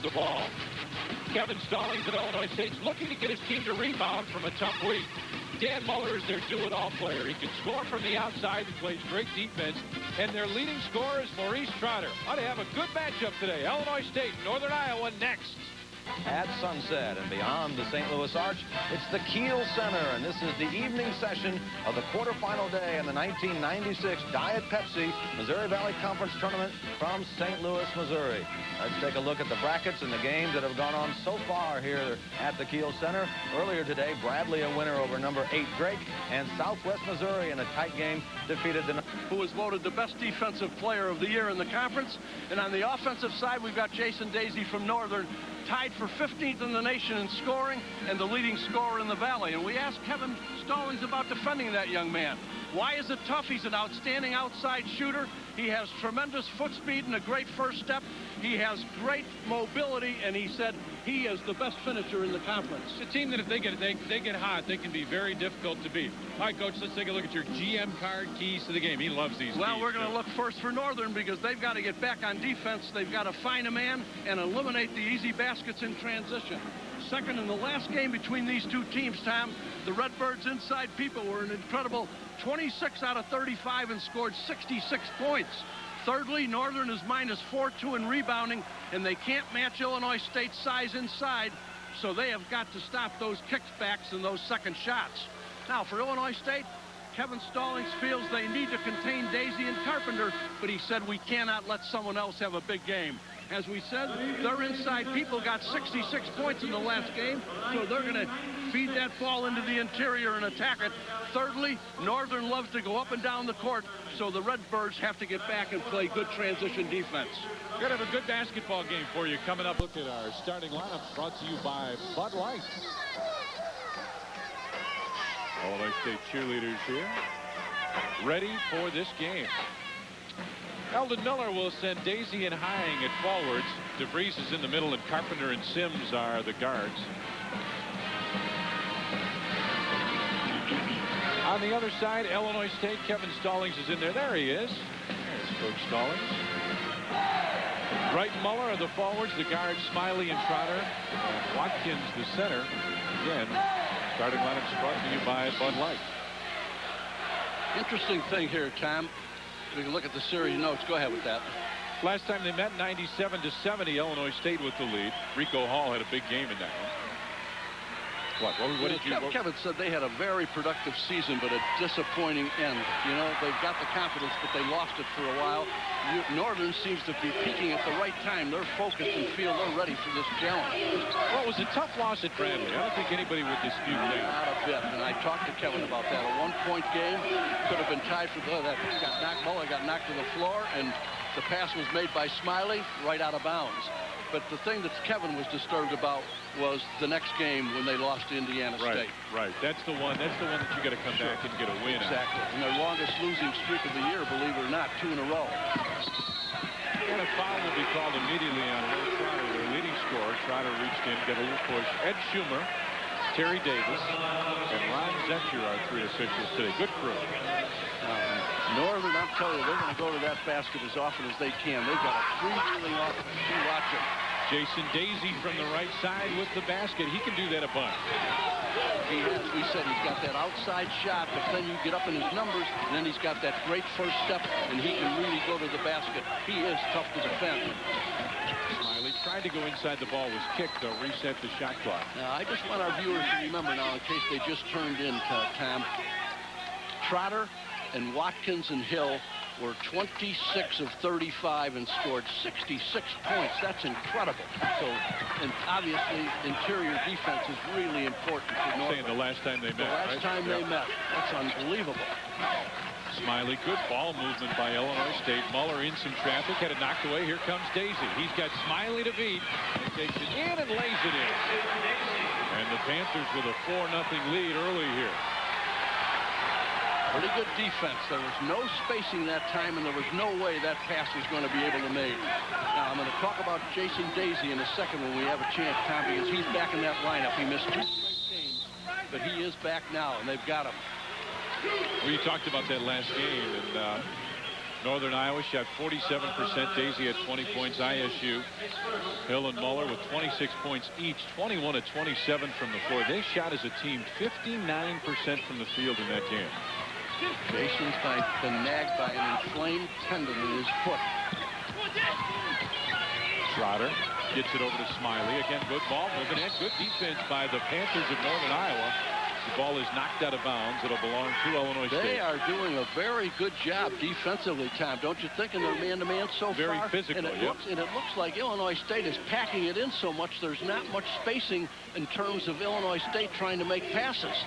the ball. Kevin Stallings of Illinois State's looking to get his team to rebound from a tough week. Dan Muller is their do-it-all player. He can score from the outside and plays great defense. And their leading scorer is Maurice Trotter. Ought to have a good matchup today. Illinois State, Northern Iowa next. At sunset and beyond the St. Louis Arch, it's the Kiel Center, and this is the evening session of the quarterfinal day in the 1996 Diet Pepsi Missouri Valley Conference Tournament from St. Louis, Missouri. Let's take a look at the brackets and the games that have gone on so far here at the Kiel Center. Earlier today, Bradley a winner over number 8 Drake, and Southwest Missouri in a tight game defeated the... Who was voted the best defensive player of the year in the conference. And on the offensive side, we've got Jason Daisy from Northern, tied for 15th in the nation in scoring and the leading scorer in the Valley. And we asked Kevin Stallings about defending that young man. Why is it tough? He's an outstanding outside shooter. He has tremendous foot speed and a great first step. He has great mobility, and he said he is the best finisher in the conference. It's a team that if they get hot, they can be very difficult to beat. All right, Coach, let's take a look at your GM card keys to the game. He loves these Well, keys, we're going to look first for Northern because they've got to get back on defense. They've got to find a man and eliminate the easy baskets in transition. Second, in the last game between these two teams, Tom, the Redbirds' inside people were an incredible 26 out of 35 and scored 66 points. Thirdly, Northern is -4-2 in rebounding, and they can't match Illinois State's size inside, so they have got to stop those kickbacks and those second shots. Now, for Illinois State, Kevin Stallings feels they need to contain Daisy and Carpenter, but he said we cannot let someone else have a big game. As we said, their inside people got 66 points in the last game, so they're going to feed that ball into the interior and attack it. Thirdly, Northern loves to go up and down the court, so the Redbirds have to get back and play good transition defense. We're going to have a good basketball game for you coming up. Look at our starting lineup brought to you by Bud Light. Illinois State cheerleaders here, ready for this game. Eldon Miller will send Daisy and Hying at forwards. DeVries is in the middle, and Carpenter and Sims are the guards. On the other side, Illinois State, Kevin Stallings is in there. There he is. There's Coach Stallings. Wright and Muller are the forwards. The guards, Smiley and Trotter. And Watkins, the center. Again, starting lineups brought to you by Bud Light. Interesting thing here, Tom. We can look at the series notes. Go ahead with that. Last time they met, 97-70, Illinois State with the lead. Rico Hall had a big game in that one. What did you... Kevin said they had a very productive season, but a disappointing end. You know, they've got the confidence, but they lost it for a while. Northern seems to be peaking at the right time. They're focused and feel they're ready for this challenge. Well, it was a tough loss at Bradley. I don't think anybody would dispute that. Not a bit, and I talked to Kevin about that. A one-point game could have been tied for that. Muller got knocked to the floor, and the pass was made by Smiley right out of bounds. But the thing that Kevin was disturbed about was the next game when they lost to Indiana State. Right. That's the one that you got to come back and get a win. Exactly. And their longest losing streak of the year, believe it or not, 2 in a row. And a foul will be called immediately on Will Trotter, their leading scorer. Trotter reached in, got a little push. Ed Schumer, Terry Davis, and Ron Zetcher are 3 officials today. Good crew. Northern, I'm telling you, they're going to go to that basket as often as they can. They've got a freewheeling offense. You watch it. Jason Daisy from the right side with the basket. He can do that a bunch. He has. We said he's got that outside shot, but then you get up in his numbers, and then he's got that great first step, and he can really go to the basket. He is tough to defend. Smiley tried to go inside. The ball was kicked. They'll reset the shot clock. Now, I just want our viewers to remember now, in case they just turned in, Tom, Trotter and Watkins and Hill were 26 of 35 and scored 66 points. That's incredible. So, and obviously, interior defense is really important for Northern. Saying the last time they met. The last time they met. That's unbelievable. Smiley, good ball movement by Illinois State. Muller in some traffic, had it knocked away. Here comes Daisy. He's got Smiley to beat. And takes it in and lays it in. And the Panthers with a 4-0 lead early here. Pretty good defense. There was no spacing that time, and there was no way that pass was going to be able to make. Now, I'm going to talk about Jason Daisy in a second when we have a chance, Tom, because he's back in that lineup. He missed 2 straight games, but he is back now, and they've got him. We talked about that last game, and Northern Iowa shot 47%. Daisy had 20 points. ISU, Hill and Muller with 26 points each. 21 of 27 from the floor. They shot as a team 59% from the field in that game. Jason's been nagged by an inflamed tendon in his foot. Trotter gets it over to Smiley. Again, good ball movement and good defense by the Panthers of Northern Iowa. The ball is knocked out of bounds. It'll belong to Illinois State. They are doing a very good job defensively, Tom. Don't you think, in their man-to-man so far? Very physical, and it looks like Illinois State is packing it in so much there's not much spacing in terms of Illinois State trying to make passes.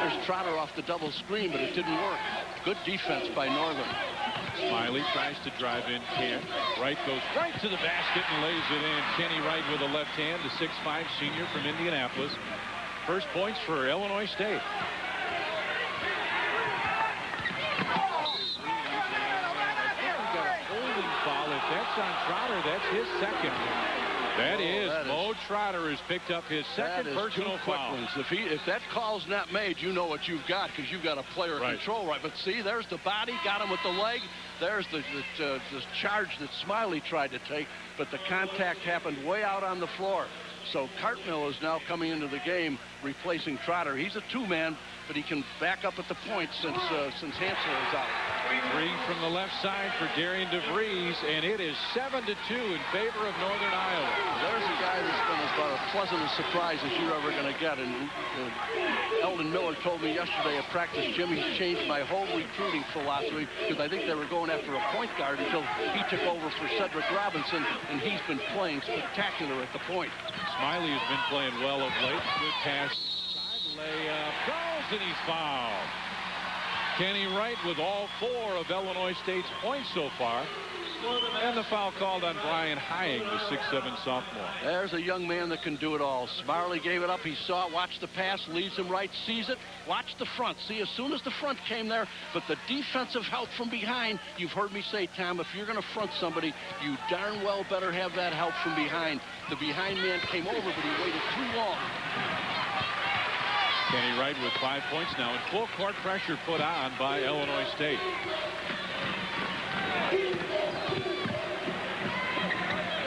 There's Trotter off the double screen, but it didn't work. Good defense by Northern. Smiley tries to drive in, can't. Wright goes right to the basket and lays it in. Kenny Wright with a left hand, the 6'5" senior from Indianapolis. First points for Illinois State. Got a holding foul. If that's on Trotter, that's his second. That is. Mo Trotter has picked up his second personal foul. If that call's not made, you know what you've got, because you've got a player control right. But see, there's the body, got him with the leg. There's the charge that Smiley tried to take, but the contact happened way out on the floor. So Cartmill is now coming into the game, replacing Trotter. He's a two-man, but he can back up at the point since Hansel is out. Three from the left side for Darian DeVries, and it is 7-2 in favor of Northern Iowa. There's a guy that's been about as pleasant a surprise as you're ever going to get. And Eldon Miller told me yesterday at practice, Jim, he's changed my whole recruiting philosophy, because I think they were going after a point guard until he took over for Cedric Robinson, and he's been playing spectacular at the point. Smiley has been playing well of late. Good pass. Side layup. Goes, and he's fouled. Kenny Wright with all 4 of Illinois State's points so far. And the foul called on Brian Hying, the 6'7" sophomore. There's a young man that can do it all. Smiley gave it up. He saw it, watched the pass, leads him right, sees it, watch the front. See, as soon as the front came there, but the defensive help from behind, you've heard me say, Tom, if you're going to front somebody, you darn well better have that help from behind. The behind man came over, but he waited too long. Kenny Wright with 5 points now, and full court pressure put on by Illinois State.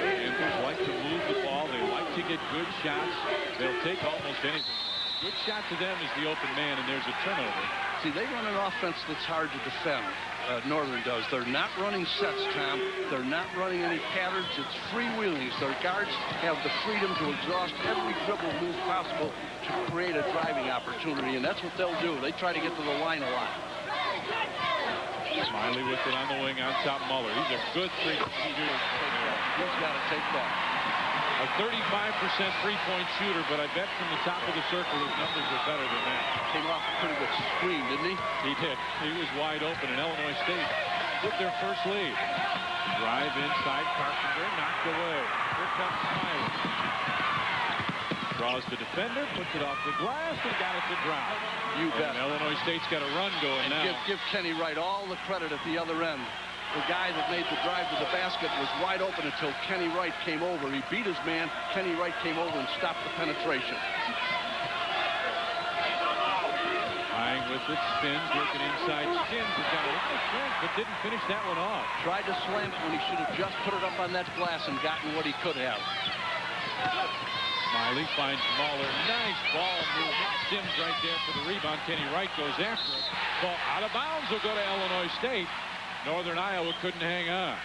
Panthers like to move the ball. They like to get good shots. They'll take almost anything. Good shot to them is the open man, and there's a turnover. See, they run an offense that's hard to defend. Northern does. They're not running sets, Tom. They're not running any patterns. It's freewheelings. Their guards have the freedom to exhaust every dribble move possible to create a driving opportunity, and that's what they'll do. They try to get to the line a lot. Smiley with it on the wing on top. Muller. He's a good three-point shooter. He's got to take that. A 35% three-point shooter, but I bet from the top of the circle his numbers are better than that. Came off a pretty good screen, didn't he? He did. He was wide open, and Illinois State with their first lead. Drive inside, Carpenter knocked away. Here comes Smiley. Draws the defender, puts it off the glass, and got it to drop. You bet. And Illinois State's got a run going now. Give Kenny Wright all the credit at the other end. The guy that made the drive to the basket was wide open until Kenny Wright came over. He beat his man. Kenny Wright came over and stopped the penetration. Hying with it, spins, looking inside. Skins has got a lot of strength, but didn't finish that one off. Tried to slam it when he should have just put it up on that glass and gotten what he could have. Smiley finds Muller. Nice ball movement. Sims right there for the rebound. Kenny Wright goes after it. Ball out of bounds will go to Illinois State. Northern Iowa couldn't hang on.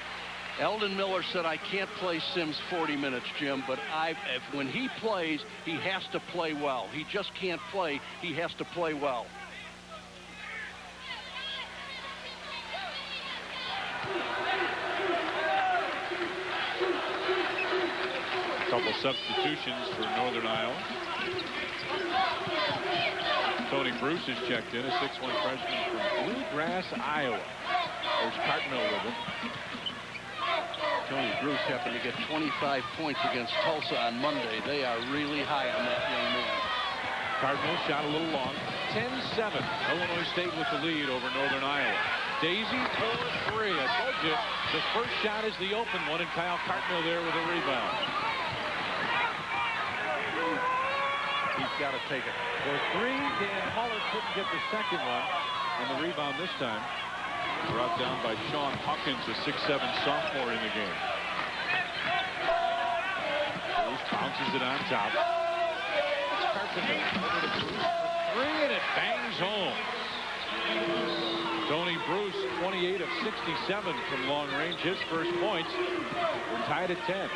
Eldon Miller said, I can't play Sims 40 minutes, Jim, but when he plays, he has to play well. He just can't play. He has to play well. A couple substitutions for Northern Iowa. Tony Bruce has checked in, a 6'1" freshman from Bluegrass, Iowa. There's Cartmill with him. Tony Bruce happened to get 25 points against Tulsa on Monday. They are really high on that young man. Cartmill shot a little long. 10-7. Illinois State with the lead over Northern Iowa. Daisy for 3. I told you, the first shot is the open one, and Kyle Cartmill there with a rebound. He's got to take it. For 3, Dan Muller couldn't get the second one, and the rebound this time Brought down by Sean Hawkins, a 6'7" sophomore in the game. Bruce bounces it on top. It's Carpenter over to Bruce for 3, and it bangs home. Tony Bruce, 28 of 67 from long range. His first points. We're tied at 10.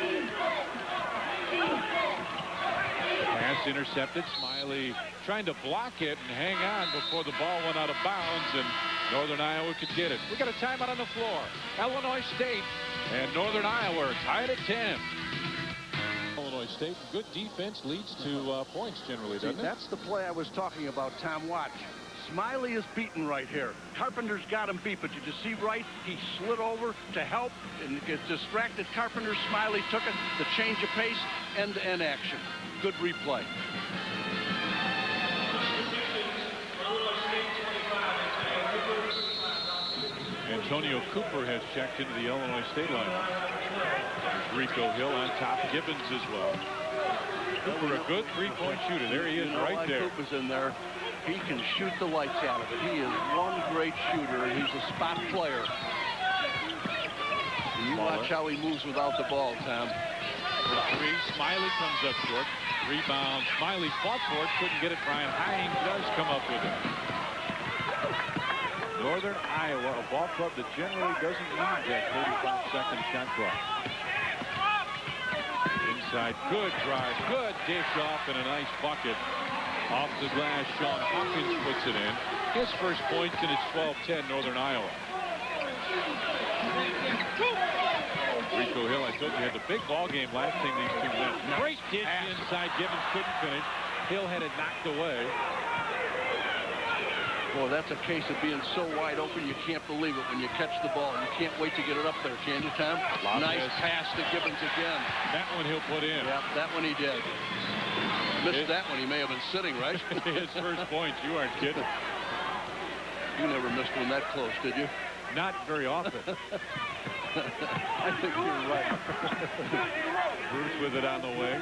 Pass intercepted. Smiley trying to block it and hang on before the ball went out of bounds, and Northern Iowa could get it. We got a timeout on the floor. Illinois State and Northern Iowa are tied at 10. Illinois State, good defense leads to points generally, doesn't it? That's the play I was talking about, Tom. Watch. Smiley is beaten right here. Carpenter's got him beat, but did you see right? He slid over to help and get distracted. Carpenter, Smiley took it. The change of pace, end-to-end action. Good replay. Antonio Cooper has checked into the Illinois State lineup. Rico Hill on top. Gibbons as well. Cooper, a good three-point shooter. There he is, right there. Cooper's in there. He can shoot the lights out of it. He is one great shooter, and he's a spot player. And you watch how he moves without the ball, Tom. For 3, Smiley comes up short. Rebound. Smiley fought for it, couldn't get it. Brian Hine does come up with it. Northern Iowa, a ball club that generally doesn't need that 35-second shot clock. Inside, good drive, good dish off, and a nice bucket. Off the glass, Sean Hawkins puts it in. His first points, and it's 12-10 Northern Iowa. Rico Hill, I told you, had the big ball game last time these two went. Great dish inside. Gibbons couldn't finish. Hill had it knocked away. Boy, that's a case of being so wide open you can't believe it when you catch the ball. You can't wait to get it up there, can you, Tom? Nice pass to Gibbons again. That one he'll put in. Yeah, that one he did. Missed that one. He may have been sitting, right? His first points. You aren't kidding. You never missed one that close, did you? Not very often. I think you're right. Bruce with it on the wing.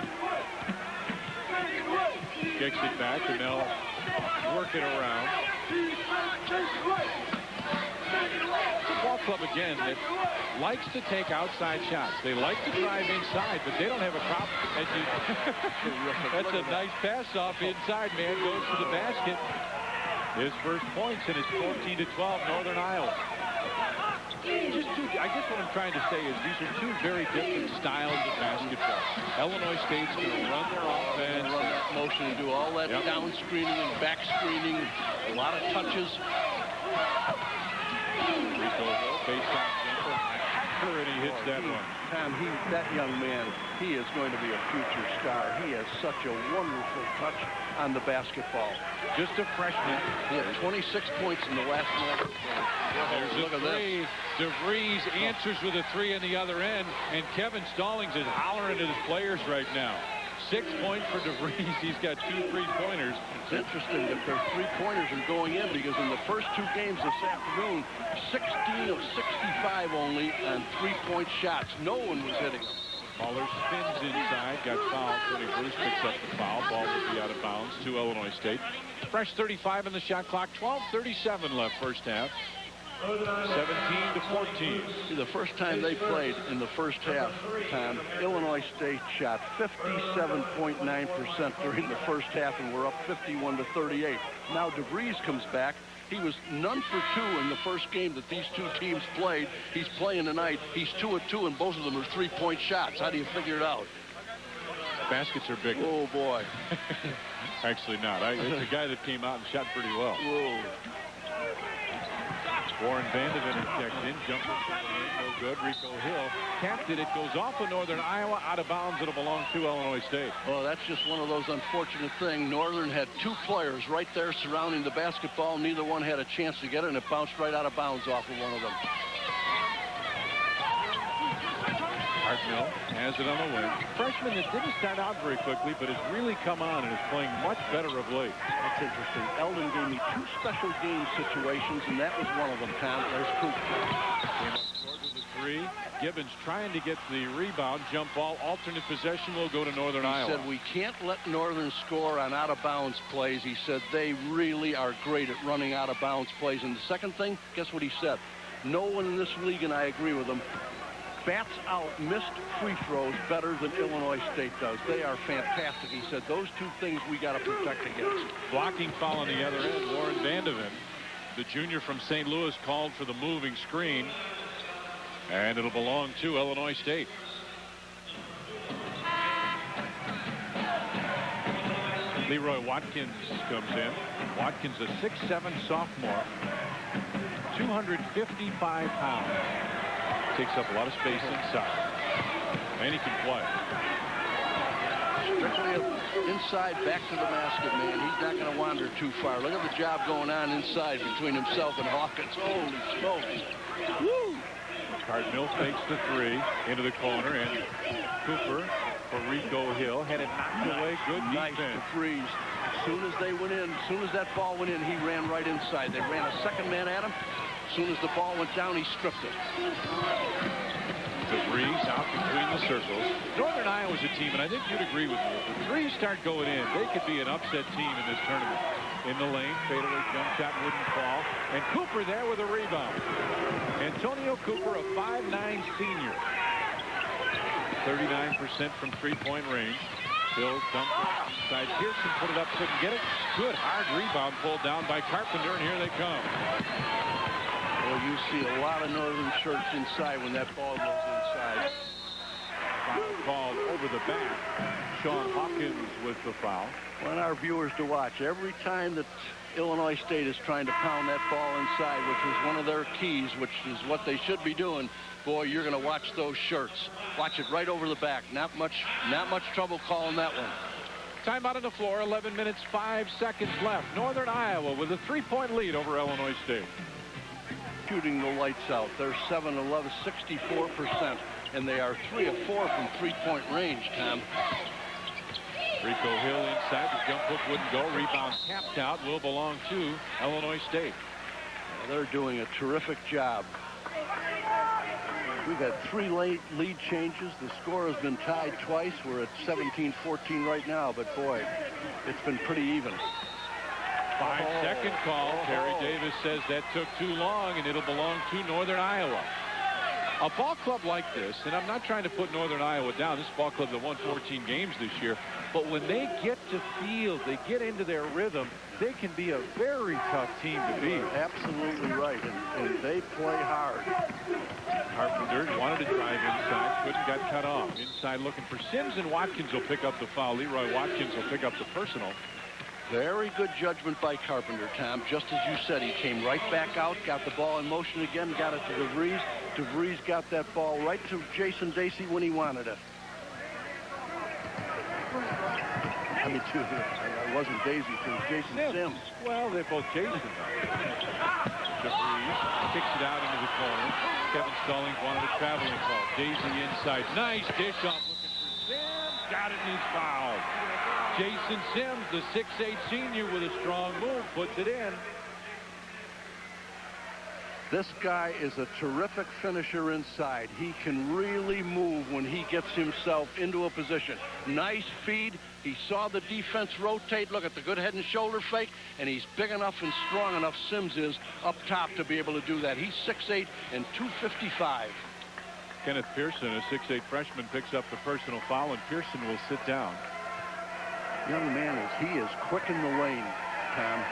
Kicks it back, and they'll work it around. It's a ball club, again, that likes to take outside shots. They like to drive inside, but they don't have a problem. That's a nice pass off inside. Man goes to the basket. His first points, and it's 14-12 Northern Iowa. I guess what I'm trying to say is these are two very different styles of basketball. Illinois State's going to run their offense, run that motion, and do all that down screening and back screening, a lot of touches. Rico Hill, baseline jumper, and he hits that one. Tom, that young man, he is going to be a future star. He has such a wonderful touch on the basketball. Just a freshman. He had 26 points in the last one. Look at this. DeVries answers with a 3 on the other end, and Kevin Stallings is hollering at his players right now. 6 points for DeVries. He's got 2 3-pointers. It's interesting that their 3-pointers are going in, because in the first 2 games this afternoon, 16 of 65 only on 3-point shots. No one was hitting them. Muller spins inside, got fouled. Tony Bruce picks up the foul. Ball will be out of bounds to Illinois State. Fresh 35 on the shot clock. 12:37 left first half. 17-14. See, the first time they played in the first half, Tom, Illinois State shot 57.9% during the first half, and we're up 51-38. Now DeVries comes back. He was none for 2 in the first game that these two teams played. He's playing tonight. He's 2 of 2, and both of them are 3-point shots. How do you figure it out? Baskets are bigger. Oh, boy. Actually not. It's a guy that came out and shot pretty well. Whoa. Warren Vandevetter checked in. Jumper no good. Rico Hill tapped it. It goes off of Northern Iowa, out of bounds. It'll belong to Illinois State. Well, that's just one of those unfortunate things. Northern had 2 players right there surrounding the basketball. Neither one had a chance to get it, and it bounced right out of bounds off of one of them. Hartnell has it on the wing. Freshman that didn't start out very quickly, but has really come on and is playing much better of late. That's interesting. Eldon gave me 2 special game situations, and that was one of them, Tom. There's Cooper. Came up short with the 3. Gibbons trying to get the rebound. Jump ball. Alternate possession will go to Northern Iowa. He said, we can't let Northern score on out-of-bounds plays. He said they really are great at running out-of-bounds plays. And the second thing, guess what he said? no one in this league, and I agree with them, bats out missed free throws better than Illinois State does. They are fantastic. He said those two things we got to protect against. Blocking foul on the other end, Warren Vandeven, the junior from St. Louis, called for the moving screen, and it'll belong to Illinois State. Leroy Watkins comes in. Watkins, a 6'7" sophomore, 255 pounds. Takes up a lot of space inside. And he can play. Strictly inside, back to the basket, man. He's not going to wander too far. Look at the job going on inside between himself and Hawkins. Holy smokes. Woo! Cardinal fakes the three into the corner, and Cooper for Rico Hill had it knocked away. Good nice defense. To freeze. As soon as they went in, as soon as that ball went in, he ran right inside. They ran a second man at him. As soon as the ball went down, he stripped it. The threes out between the circles. Northern Iowa's a team, and I think you'd agree with me. If the threes start going in, they could be an upset team in this tournament. In the lane, fadeaway jump shot wouldn't fall. And Cooper there with a rebound. Antonio Cooper, a 5'9" senior. 39% from three-point range. Bill dumped it inside. Pearson put it up, couldn't get it. Good hard rebound pulled down by Carpenter, and here they come. Well, you see a lot of Northern shirts inside when that ball goes inside. Foul called over the back. Sean Hawkins with the foul. Want our viewers to watch. Every time that Illinois State is trying to pound that ball inside, which is one of their keys, which is what they should be doing, boy, you're going to watch those shirts. Watch it right over the back. Not much trouble calling that one. Timeout on the floor. 11 minutes, 5 seconds left. Northern Iowa with a 3-point lead over Illinois State. Shooting the lights out. They're 7-11, 64%, and they are 3 of 4 from three-point range, Tom. Rico Hill inside. The jump hook wouldn't go. Rebound tapped out. Will belong to Illinois State. They're doing a terrific job. We've had 3 lead changes. The score has been tied twice. We're at 17-14 right now, but boy, it's been pretty even. 5-second call. Terry Davis says that took too long, and it'll belong to Northern Iowa. A ball club like this, and I'm not trying to put Northern Iowa down. This ball club that won 14 games this year. But when they get to field, they get into their rhythm, they can be a very tough team to beat. Absolutely right, and they play hard. Carpenter wanted to drive inside, couldn't, got cut off. Inside looking for Sims, and Watkins will pick up the foul. Leroy Watkins will pick up the personal. Very good judgment by Carpenter, Tom. Just as you said, he came right back out, got the ball in motion again, got it to DeVries. DeVries got that ball right to Jason Dacey when he wanted it. I mean, it wasn't Daisy, it was Jason Sims. Well, they're both Jason. DeVries kicks it out into the corner. Kevin Stallings wanted a traveling call. Daisy inside. Nice dish off looking for Sims. Got it, and he's fouled. Jason Sims, the 6'8" senior with a strong move, puts it in. This guy is a terrific finisher inside. He can really move when he gets himself into a position. Nice feed. He saw the defense rotate. Look at the good head and shoulder fake, and he's big enough and strong enough, Sims is, up top to be able to do that. He's 6'8" and 255. Kenneth Pearson, a 6'8" freshman, picks up the personal foul, and Pearson will sit down. Young man, he is quick in the lane, Tom.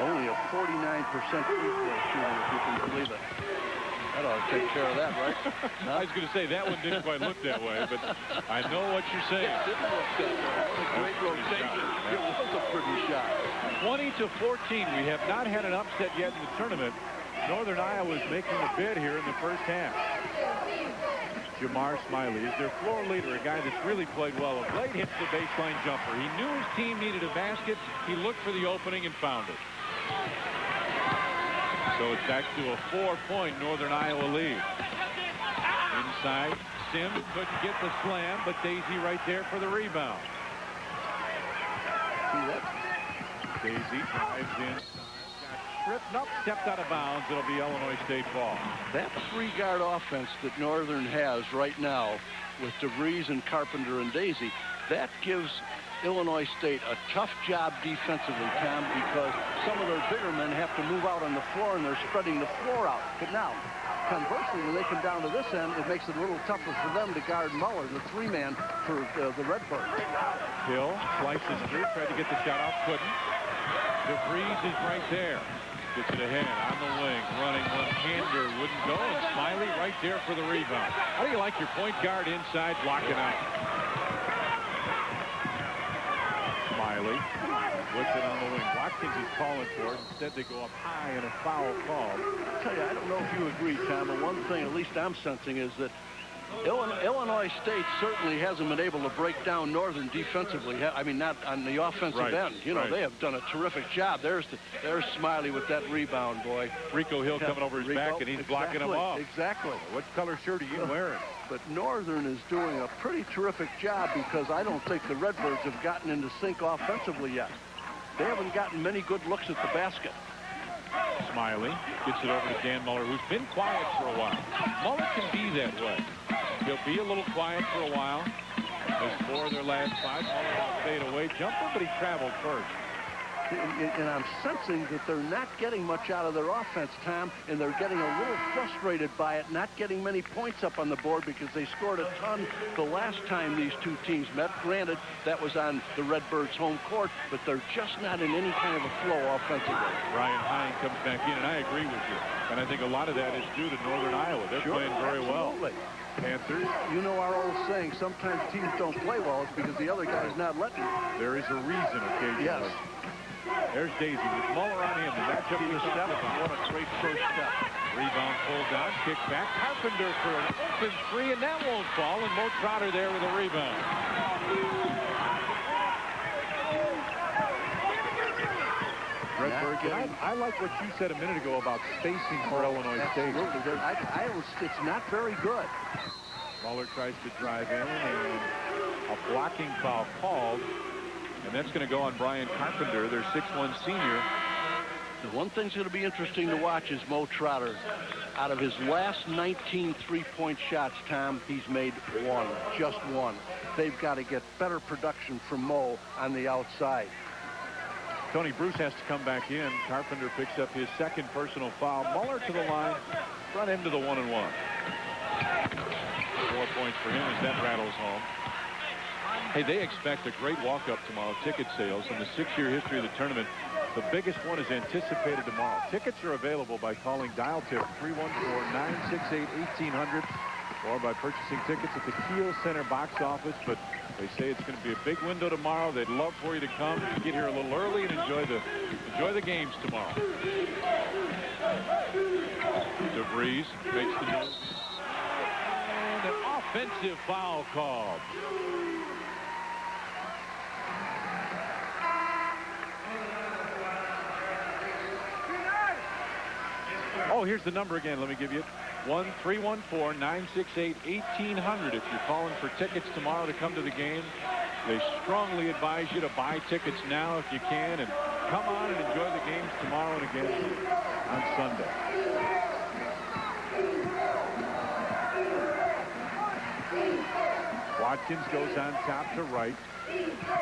Only a 49% free throw shooter, if you can believe it. That ought to take care of that, right? I was going to say that one didn't quite look that way, but I know what you're saying. It didn't look that way. What a great rotation. It was a pretty shot. 20-14. We have not had an upset yet in the tournament. Northern Iowa is making a bid here in the first half. Jamar Smiley is their floor leader, a guy that's really played well of late, hits the baseline jumper. He knew his team needed a basket. He looked for the opening and found it. So it's back to a 4-point Northern Iowa lead. Inside, Sims couldn't get the slam, but Daisy right there for the rebound. See that? Daisy drives in. Tripped up, stepped out of bounds. It'll be Illinois State ball. That three-guard offense that Northern has right now with DeVries and Carpenter and Daisy, That gives Illinois State a tough job defensively, Tom, because some of their bigger men have to move out on the floor, and they're spreading the floor out. But now, conversely, when they come down to this end, it makes it a little tougher for them to guard Muller, the three-man for the Redbirds. Hill slices through, tried to get the shot off, couldn't. DeVries is right there. Gets it ahead on the wing, running one-hander, wouldn't go, and Smiley right there for the rebound. How do you like your point guard inside blocking out? Smiley puts it on the wing. Watkins is calling for it. Instead, they go up high and a foul call. I'll tell you, I don't know if you agree, Tom, but one thing at least I'm sensing is that Illinois State certainly hasn't been able to break down Northern defensively. I mean, not on the offensive end. You know, they have done a terrific job. There's Smiley with that rebound, boy. Rico Hill coming over his back, and he's blocking him off. Exactly. What color shirt are you wearing? But Northern is doing a pretty terrific job because I don't think the Redbirds have gotten into sync offensively yet. They haven't gotten many good looks at the basket. Smiley gets it over to Dan Muller, who's been quiet for a while. Muller can be that way. He'll be a little quiet for a while. There's 4 of their last 5. Muller will fade away jumper, but he traveled first. And I'm sensing that they're not getting much out of their offense, Tom, and they're getting a little frustrated by it, not getting many points up on the board because they scored a ton the last time these two teams met. Granted, that was on the Redbirds' home court, but they're just not in any kind of a flow offensively. Ryan Hine comes back in, and I agree with you. And I think a lot of that is due to Northern Iowa. They're playing very well. Panthers. You know our old saying, sometimes teams don't play well, it's because the other guy's not letting them. There is a reason occasionally. Yes. There's Daisy with Muller on him. The matchup we step. What a great first step. Rebound pulled down, kick back. Carpenter for an open 3, and that won't fall. And Mo Trotter there with a rebound. Redbirds, I like what you said a minute ago about spacing for Illinois State. It's not very good. Muller tries to drive in, and a blocking foul called. And that's going to go on Brian Carpenter, their 6'1 senior. The one thing's going to be interesting to watch is Mo Trotter. Out of his last 19 three-point shots, Tom, he's made 1, just 1. They've got to get better production from Mo on the outside. Tony Bruce has to come back in. Carpenter picks up his second personal foul. Muller to the line, front end to the 1-and-1. 4 points for him as that rattles home. Hey, they expect a great walk-up tomorrow, ticket sales. In the 6-year history of the tournament, the biggest one is anticipated tomorrow. Tickets are available by calling dial tip 314-968-1800 or by purchasing tickets at the Kiel Center box office. But they say it's going to be a big window tomorrow. They'd love for you to come, get here a little early, and enjoy the games tomorrow. DeVries makes the move. And an offensive foul called. Oh, here's the number again. Let me give you it. 1-314-968-1800. If you're calling for tickets tomorrow to come to the game, they strongly advise you to buy tickets now if you can, and come on and enjoy the games tomorrow and again on Sunday. Watkins goes on top to right.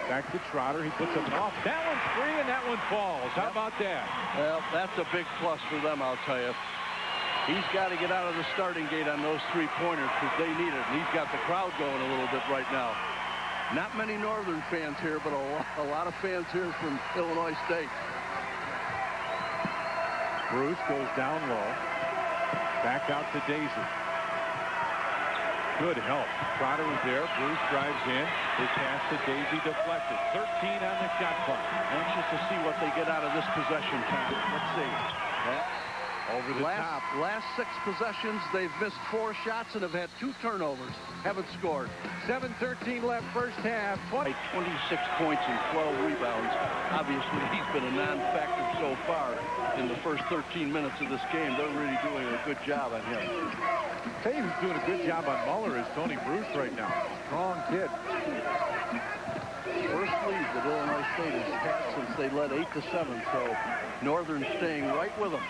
Back to Trotter. He puts up an off. That one's free, and that one falls. How about that? Well, that's a big plus for them, I'll tell you. He's got to get out of the starting gate on those three-pointers because they need it. And he's got the crowd going a little bit right now. Not many Northern fans here, but a lot of fans here from Illinois State. Bruce goes down low. Back out to Daisy. Good help. Trotter was there. Bruce drives in. His pass to Daisy deflected. 13 on the shot clock. Anxious to see what they get out of this possession, Tom. Let's see. Over the top. Last 6 possessions, they've missed 4 shots and have had 2 turnovers. Haven't scored. 7:13 left first half. 26 points and 12 rebounds. Obviously, he's been a non-factor so far in the first 13 minutes of this game. They're really doing a good job on him. Hey, who's doing a good job on Muller is Tony Bruce right now. Strong kid. First lead that Illinois State has had since they led 8-7, so Northern staying right with them.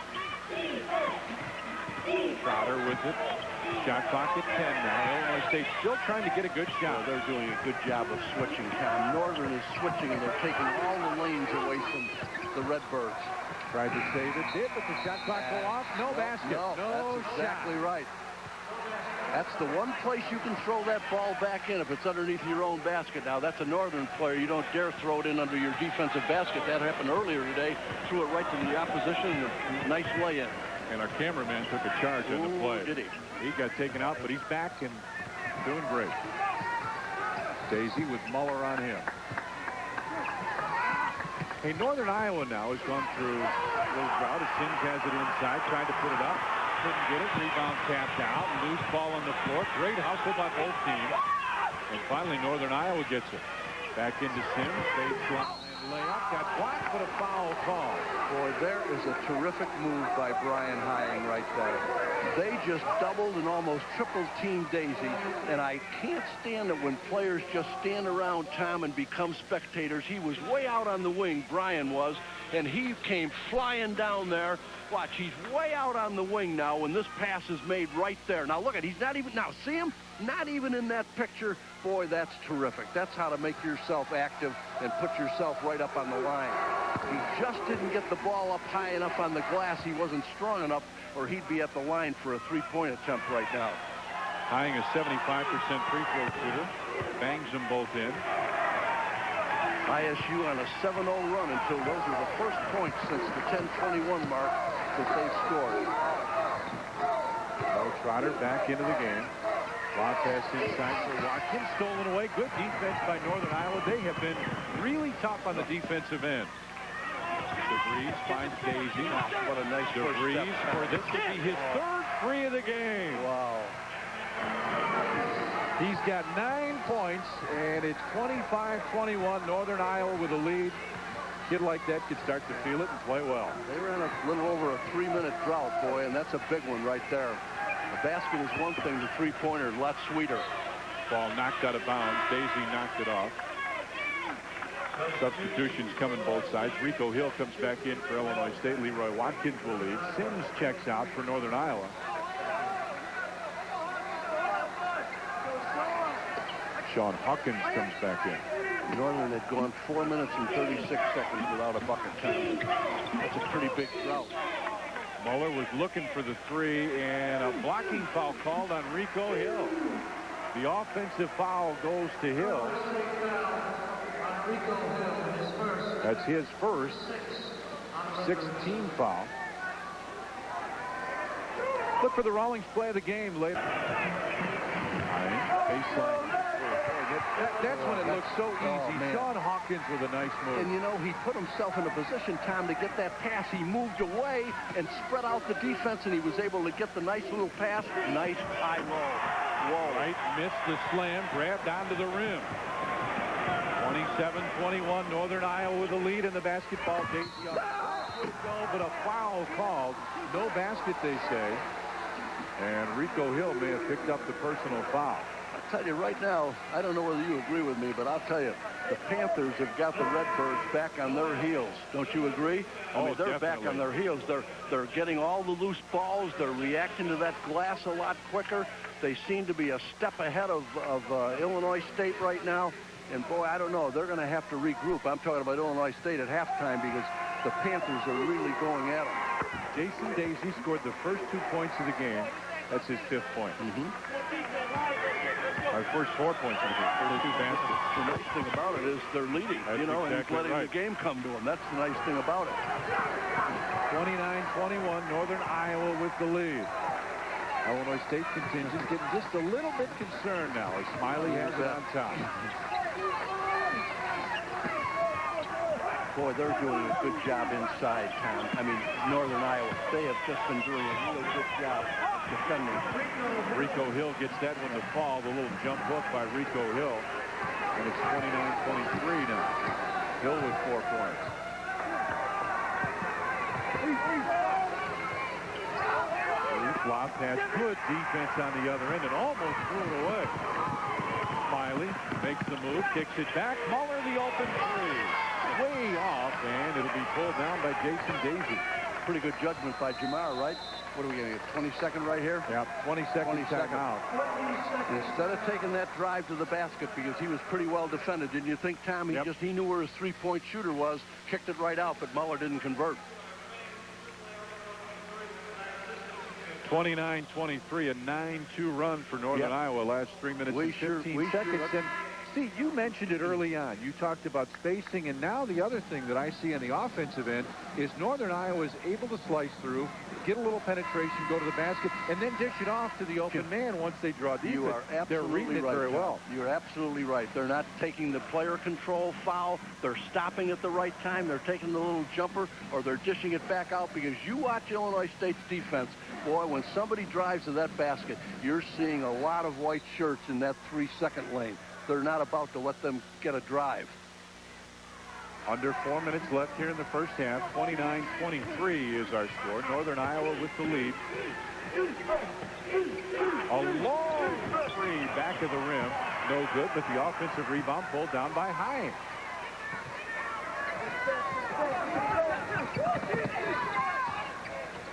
Trotter with it. Shot clock at now. Illinois State still trying to get a good shot. They're doing a good job of switching, Tom. Northern is switching, and they're taking all the lanes away from the Redbirds. Tried to save it, did, but the shot clock go off. No basket. No that's shot. Exactly right. That's the one place you can throw that ball back in if it's underneath your own basket. Now, that's a Northern player. You don't dare throw it in under your defensive basket. That happened earlier today. Threw it right to the opposition. And a nice lay-in. And our cameraman took a charge on the play. Did he? He got taken out, but he's back and doing great. Daisy with Muller on him. Hey, Northern Iowa now has gone through a little drought. Sims has it inside, tried to put it up. Couldn't get it. Rebound tapped out. Loose ball on the floor. Great hustle by both teams. And finally, Northern Iowa gets it. Back into Sims. Baseline layup. Got blocked, but a foul call. Boy, there is a terrific move by Brian Hying right there. They just doubled and almost tripled Team Daisy. And I can't stand it when players just stand around Tom and become spectators. He was way out on the wing, Brian was, and he came flying down there. Watch, he's way out on the wing now when this pass is made right there. Now look at, he's not even, now see him? Not even in that picture. Boy, that's terrific. That's how to make yourself active and put yourself right up on the line. He just didn't get the ball up high enough on the glass. He wasn't strong enough, or he'd be at the line for a three-point attempt right now. Hying a 75% free throw shooter. Bangs them both in. ISU on a 7-0 run until those are the first points since the 10-21 mark that they've scored. Mo Trotter back into the game. Lob pass inside for Watkins. Stolen away. Good defense by Northern Iowa. They have been really tough on the defensive end. DeVries finds Daisy. What a nice DeVries for this to be his third free of the game. Wow. He's got 9 points, and it's 25-21. Northern Iowa with a lead. Kid like that could start to feel it and play well. They ran a little over a 3-minute drought, boy, and that's a big one right there. The basket is one thing, the three-pointer is a lot sweeter. Ball knocked out of bounds. Daisy knocked it off. Substitutions coming both sides. Rico Hill comes back in for Illinois State. Leroy Watkins will lead. Sims checks out for Northern Iowa. Sean Hawkins comes back in. Northern had gone 4 minutes and 36 seconds without a bucket time. That's a pretty big drought. Muller was looking for the three, and a blocking foul called on Rico Hill. The offensive foul goes to Hill. That's his first 16 foul. Look for the Rawlings play of the game later. Baseline. That's when it looks so easy. Sean Hawkins with a nice move. And, you know, he put himself in a position, Tom, to get that pass. He moved away and spread out the defense, and he was able to get the nice little pass. Nice high roll. Whoa. Right, missed the slam, grabbed onto the rim. 27-21, Northern Iowa with the lead in the basketball. Daisy on but a foul called. No basket, they say. And Rico Hill may have picked up the personal foul. I'll tell you right now, I don't know whether you agree with me, but I'll tell you, the Panthers have got the Redbirds back on their heels. Don't you agree? I mean, they're definitely back on their heels. They're getting all the loose balls. They're reacting to that glass a lot quicker. They seem to be a step ahead of Illinois State right now. And, boy, I don't know. They're going to have to regroup. I'm talking about Illinois State at halftime because the Panthers are really going at them. Jason Daisy scored the first 2 points of the game. That's his 5th point. Our first 4 points of the game. First 2 baskets. The nice thing about it is they're leading, That's and he's exactly letting right. the game come to him. That's the nice thing about it. 29-21, Northern Iowa with the lead. Illinois State contingent getting just a little bit concerned now as Smiley has it on top. Boy, they're doing a good job inside, Tom. I mean, Northern Iowa, they have just been doing a really good job defending. Rico Hill gets that one to fall. The little jump hook by Rico Hill. And it's 29-23 now. Hill with 4 points. Lob pass, good defense on the other end, and almost threw it away. Smiley makes the move, kicks it back. Muller the open three. Way off, and it'll be pulled down by Jason Daisy. Pretty good judgment by Jamar, right? what are we getting, a 20-second right here? Yeah, 20-second timeout. Instead of taking that drive to the basket, because he was pretty well defended, didn't you think, Tom? He knew where his three-point shooter was, kicked it right out, but Muller didn't convert. 29-23, a 9-2 run for Northern Iowa last 3 minutes and 15 seconds. And Steve, you mentioned it early on. You talked about spacing, and now the other thing that I see on the offensive end is Northern Iowa is able to slice through, get a little penetration, go to the basket, and then dish it off to the open man once they draw defense. You are absolutely They're reading it right, very well. You're absolutely right. They're not taking the player control foul. They're stopping at the right time. They're taking the little jumper, or they're dishing it back out, because you watch Illinois State's defense. Boy, when somebody drives to that basket, you're seeing a lot of white shirts in that 3-second lane. They're not about to let them get a drive. Under 4 minutes left here in the first half. 29-23 is our score. Northern Iowa with the lead. A long three back of the rim. No good, but the offensive rebound pulled down by High.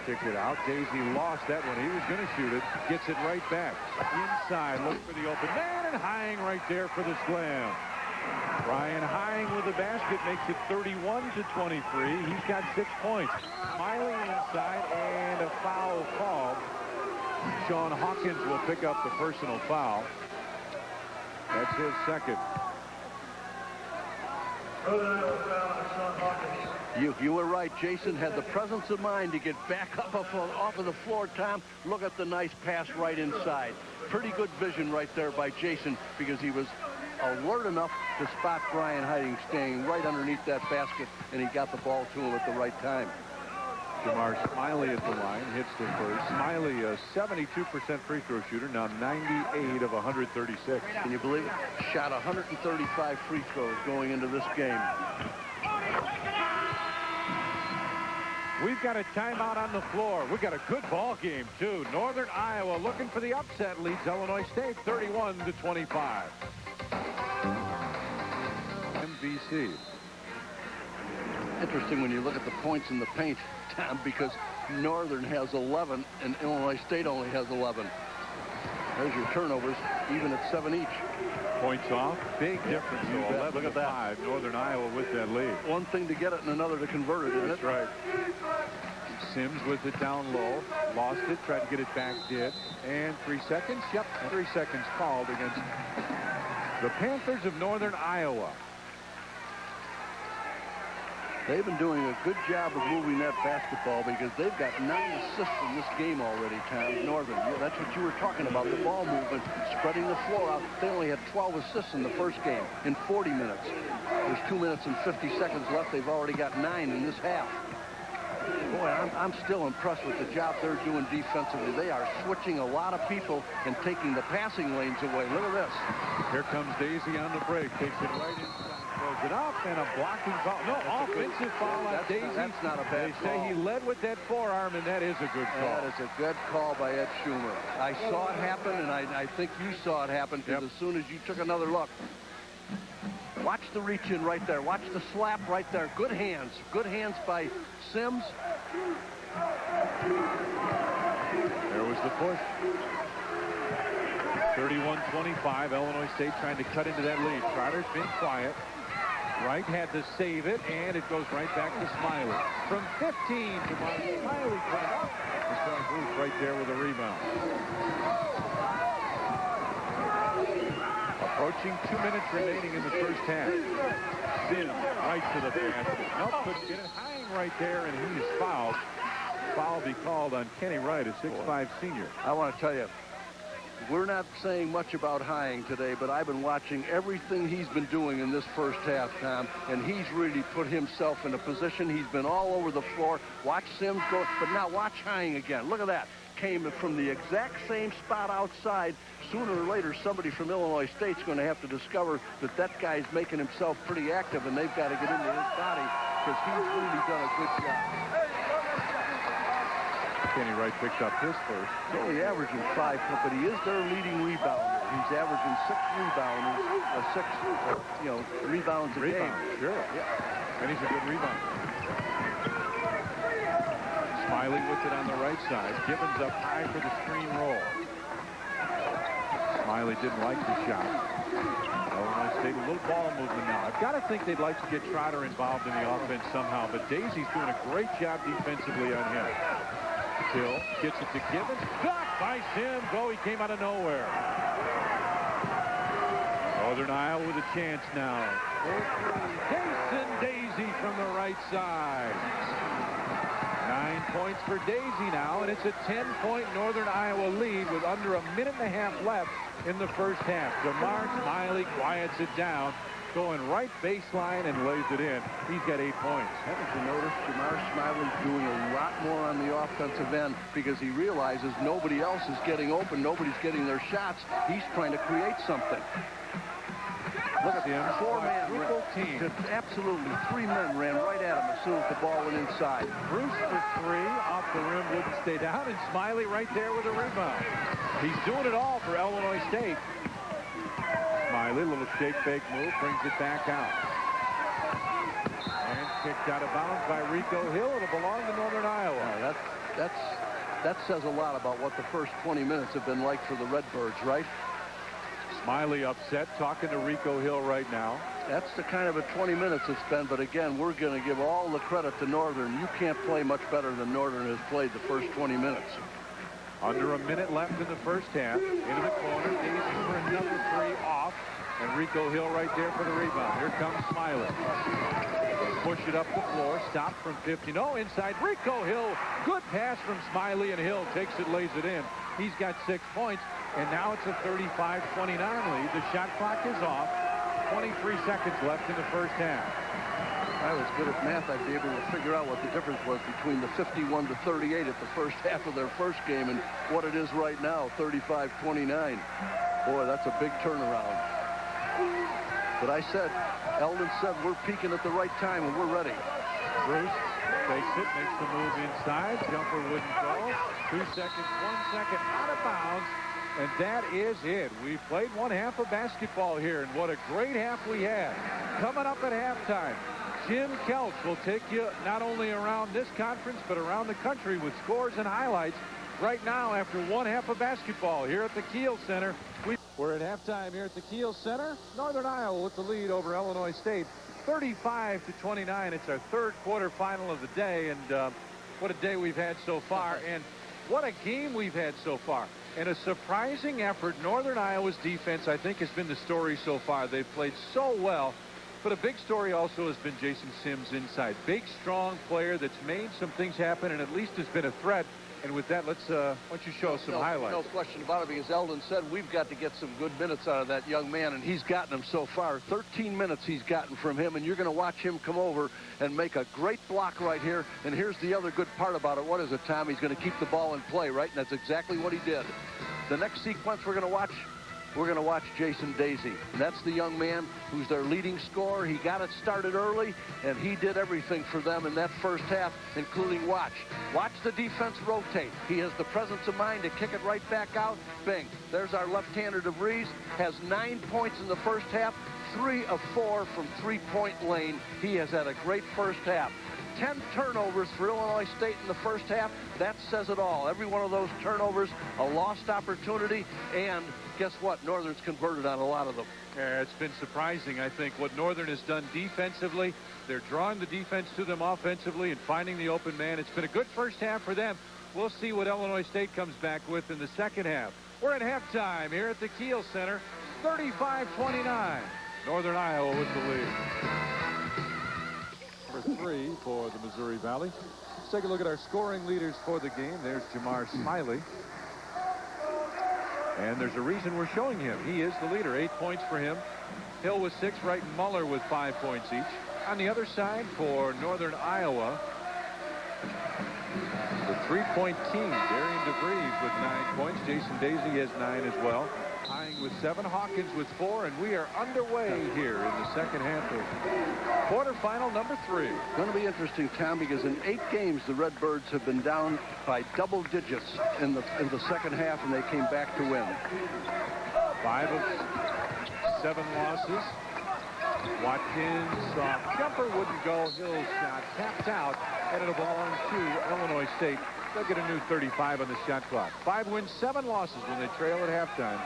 Kicked it out. Daisy lost that one. He was going to shoot it. Gets it right back. Inside. Look for the open man, and High right there for the slam. Brian High with the basket makes it 31-23. He's got 6 points. Smiley inside, and a foul called. Sean Hawkins will pick up the personal foul. That's his second. You were right. Jason had the presence of mind to get back up off of the floor, Tom. Look at the nice pass right inside. Pretty good vision right there by Jason, because he was alert enough to spot Brian Hiding staying right underneath that basket, and he got the ball to him at the right time. Jamar Smiley at the line, hits the first. Smiley, a 72% free throw shooter, now 98 of 136. Can you believe it? Shot 135 free throws going into this game. We've got a timeout on the floor. We've got a good ball game, too. Northern Iowa looking for the upset, leads Illinois State 31-25. MVC. Interesting when you look at the points in the paint, Tom, because Northern has 11 and Illinois State only has 11. There's your turnovers, even at 7 each. Points off, big difference. So 11 to 5. Northern Iowa with that lead. One thing to get it and another to convert it, isn't it? That's right. Sims with it down low, lost it, tried to get it back, did. And 3 seconds. Yep, 3 seconds called against the Panthers of Northern Iowa. They've been doing a good job of moving that basketball, because they've got 9 assists in this game already, Tom. Northern, that's what you were talking about, the ball movement, spreading the floor out. They only had 12 assists in the first game in 40 minutes. There's 2 minutes and 50 seconds left. They've already got 9 in this half. Boy, I'm still impressed with the job they're doing defensively. They are switching a lot of people and taking the passing lanes away. Look at this. Here comes Daisy on the break. Takes it right inside. Throws it up, and a blocking foul. No, offensive foul on Daisy. That's not a bad call. They say he led with that forearm, and that is a good call. That is a good call by Ed Schumer. I saw it happen, and I think you saw it happen, because as soon as you took another look. Watch the reach in right there. Watch the slap right there. Good hands. Good hands by Sims. There was the push. 31-25. Illinois State trying to cut into that lead. Trotters been quiet. Wright had to save it, and it goes right back to Smiley. From 15 to Smiley. Booth right there with a rebound. Approaching 2 minutes remaining in the first half. Sims right to the basket. Nope, couldn't get it. High right there, and he's fouled. Foul be called on Kenny Wright, a 6'5 senior. I want to tell you, we're not saying much about Hying today, but I've been watching everything he's been doing in this first half, Tom, and he's really put himself in a position. He's been all over the floor. Watch Sims go, but now watch Hying again. Look at that. Came from the exact same spot outside. Sooner or later, somebody from Illinois State's going to have to discover that that guy's making himself pretty active, and they've got to get into his body, because he's really done a good job. Kenny Wright picked up his first. He's only averaging 5, but he is their leading rebounder. He's averaging 6 rebounds a game. Sure. Yeah. And he's a good rebounder. Smiley with it on the right side. Gibbons up high for the screen roll. Smiley didn't like the shot. Illinois State a little ball movement now. I've got to think they'd like to get Trotter involved in the offense somehow, but Daisy's doing a great job defensively on him. Hill gets it to Gibbons. Blocked by Sims. Oh, he came out of nowhere. Northern Iowa with a chance now. Jason Daisy from the right side. 9 points for Daisy now, and it's a 10-point Northern Iowa lead with under a minute and a half left in the first half. Jamar Smiley quiets it down, going right baseline and lays it in. He's got 8 points. Haven't you noticed Jamar Smiley's doing a lot more on the offensive end because he realizes nobody else is getting open, nobody's getting their shots. He's trying to create something. Look at him, four-man team. Absolutely, 3 men ran right at him as soon as the ball went inside. Bruce for 3, off the rim, wouldn't stay down, and Smiley right there with a rebound. He's doing it all for Illinois State. Smiley, little shake-fake move, brings it back out. And kicked out of bounds by Rico Hill. It'll belong to Northern Iowa. That says a lot about what the first 20 minutes have been like for the Redbirds, right? Smiley upset, talking to Rico Hill right now. That's the kind of a 20 minutes it's been, but again, we're going to give all the credit to Northern. You can't play much better than Northern has played the first 20 minutes. Under a minute left in the first half. Into the corner, Daisy for another 3 off, and Rico Hill right there for the rebound. Here comes Smiley. Push it up the floor, stopped from 50. No, inside Rico Hill. Good pass from Smiley, and Hill takes it, lays it in. He's got 6 points. And now it's a 35-29 lead. The shot clock is off. 23 seconds left in the first half. If I was good at math, I'd be able to figure out what the difference was between the 51-38 at the first half of their first game and what it is right now, 35-29. Boy, that's a big turnaround. But I said, Eldon said, we're peaking at the right time and we're ready. Bruce takes it, makes the move inside. Jumper wouldn't go. 2 seconds, 1 second out of bounds. And that is it. We've played one half of basketball here, and what a great half we had. Coming up at halftime, Jim Kelch will take you not only around this conference, but around the country with scores and highlights right now after one half of basketball here at the Kiel Center. We're at halftime here at the Kiel Center. Northern Iowa with the lead over Illinois State, 35-29. It's our third quarterfinal of the day, and what a day we've had so far, and what a game we've had so far. And a surprising effort. Northern Iowa's defense, I think, has been the story so far. They've played so well. But a big story also has been Jason Sims inside. Big, strong player that's made some things happen and at least has been a threat. And with that, let's why don't you show us some highlights. No question about it, because Eldon said we've got to get some good minutes out of that young man, and he's gotten them so far. 13 minutes he's gotten from him, and you're going to watch him come over and make a great block right here. And here's the other good part about it. What is it, Tom? He's going to keep the ball in play, right? And that's exactly what he did. The next sequence we're going to watch Jason Daisy. And that's the young man who's their leading scorer. He got it started early, and he did everything for them in that first half, including watch the defense rotate. He has the presence of mind to kick it right back out. Bing. There's our left-hander DeVries. Has 9 points in the first half, 3 of 4 from three-point lane. He has had a great first half. 10 turnovers for Illinois State in the first half. That says it all. Every one of those turnovers, a lost opportunity, and guess what? Northern's converted on a lot of them. Yeah, it's been surprising, I think, what Northern has done defensively. They're drawing the defense to them offensively and finding the open man. It's been a good first half for them. We'll see what Illinois State comes back with in the second half. We're at halftime here at the Kiel Center, 35-29. Northern Iowa with the lead. Number 3 for the Missouri Valley. Let's take a look at our scoring leaders for the game. There's Jamar Smiley. And there's a reason we're showing him. He is the leader. 8 points for him. Hill with 6, Wright and Muller with 5 points each. On the other side for Northern Iowa, the 3-point king, Darian DeVries with 9 points. Jason Daisy has 9 as well. Tying with 7, Hawkins with 4, and we are underway here in the second half of quarterfinal number 3. It's going to be interesting, Tom, because in 8 games the Redbirds have been down by double digits in the second half, and they came back to win. 5 of 7 losses. Watkins, soft jumper, wouldn't go. Hill's shot tapped out, and it'll belong to Illinois State. They'll get a new 35 on the shot clock. 5 wins, 7 losses when they trail at halftime.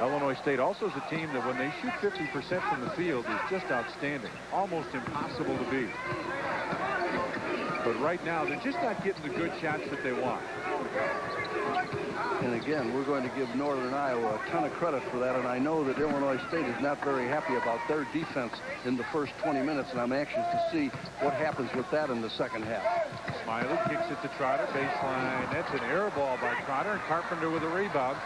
Illinois State also is a team that when they shoot 50% from the field is just outstanding. Almost impossible to beat. But right now, they're just not getting the good shots that they want. And again, we're going to give Northern Iowa a ton of credit for that, and I know that Illinois State is not very happy about their defense in the first 20 minutes, and I'm anxious to see what happens with that in the second half. Smiley kicks it to Trotter, baseline. That's an air ball by Trotter, and Carpenter with a rebound.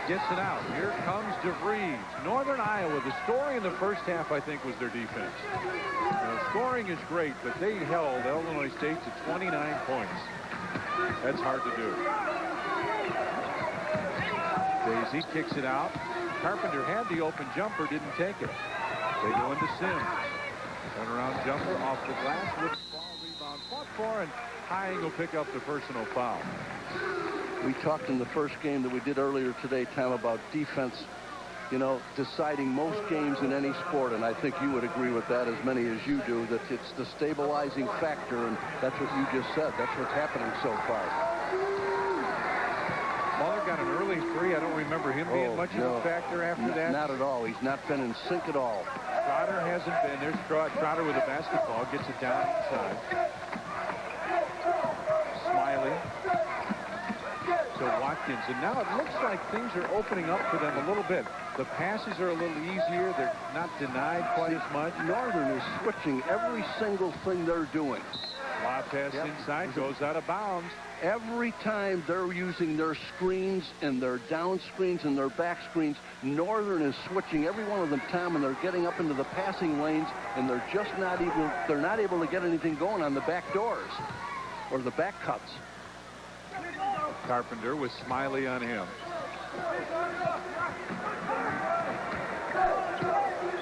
Gets it out. Here comes DeVries. Northern Iowa, the story in the first half, I think, was their defense. Scoring is great, but they held Illinois State to 29 points. That's hard to do. Daisy kicks it out. Carpenter had the open jumper, didn't take it. They go into Sims. Turnaround jumper off the glass with the ball, rebound fought for, and Hying will pick up the personal foul. We talked in the first game that we did earlier today, Tom, about defense, you know, deciding most games in any sport, and I think you would agree with that as many as you do, that it's the stabilizing factor, and that's what you just said. That's what's happening so far. Muller got an early 3. I don't remember him being much of a factor after that. Not at all. He's not been in sync at all. Trotter hasn't been. There's Trotter with a basketball. Gets it down inside. Smiley to Watkins. And now it looks like things are opening up for them a little bit. The passes are a little easier. They're not denied quite as much. Northern is switching every single thing they're doing. Lob pass inside, goes out of bounds. Every time they're using their screens and their down screens and their back screens, Northern is switching every one of them, Tom, and they're getting up into the passing lanes, and they're just not able to get anything going on the back doors or the back cuts. Carpenter with Smiley on him.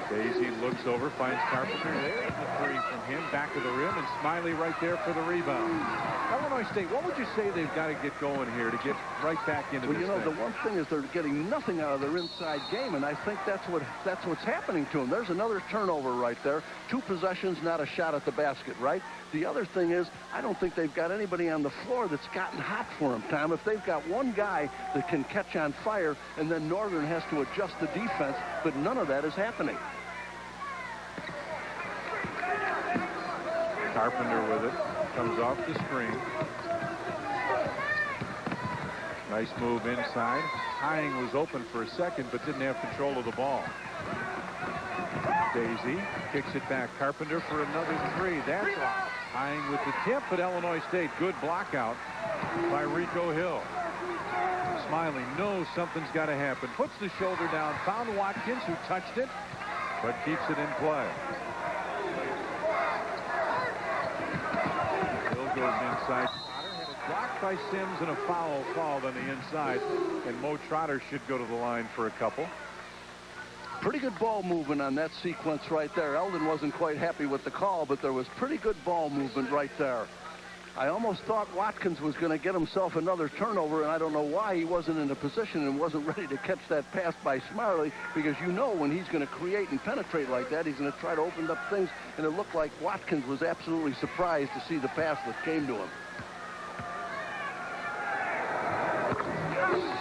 Daisy looks over, finds Carpenter. There's the 3 from him, back of the rim, and Smiley right there for the rebound. Illinois State, what would you say they've got to get going here to get right back into this thing? The one thing is they're getting nothing out of their inside game, and I think that's what's happening to them. There's another turnover right there. 2 possessions, not a shot at the basket, right? The other thing is, I don't think they've got anybody on the floor that's gotten hot for them, Tom. If they've got one guy that can catch on fire, and then Northern has to adjust the defense, but none of that is happening. Carpenter with it. Comes off the screen. Nice move inside. Hying was open for a second, but didn't have control of the ball. Daisy kicks it back. Carpenter for another 3. That's off. Hying with the tip at Illinois State. Good block out by Rico Hill. Smiley knows something's got to happen. Puts the shoulder down. Found Watkins, who touched it, but keeps it in play. Goes inside. Trotter had it blocked by Sims and a foul called on the inside, and Mo Trotter should go to the line for a couple. Pretty good ball movement on that sequence right there. Eldon wasn't quite happy with the call, but there was pretty good ball movement right there. I almost thought Watkins was going to get himself another turnover, and I don't know why he wasn't in a position and wasn't ready to catch that pass by Smiley, because you know when he's going to create and penetrate like that, he's going to try to open up things, and it looked like Watkins was absolutely surprised to see the pass that came to him.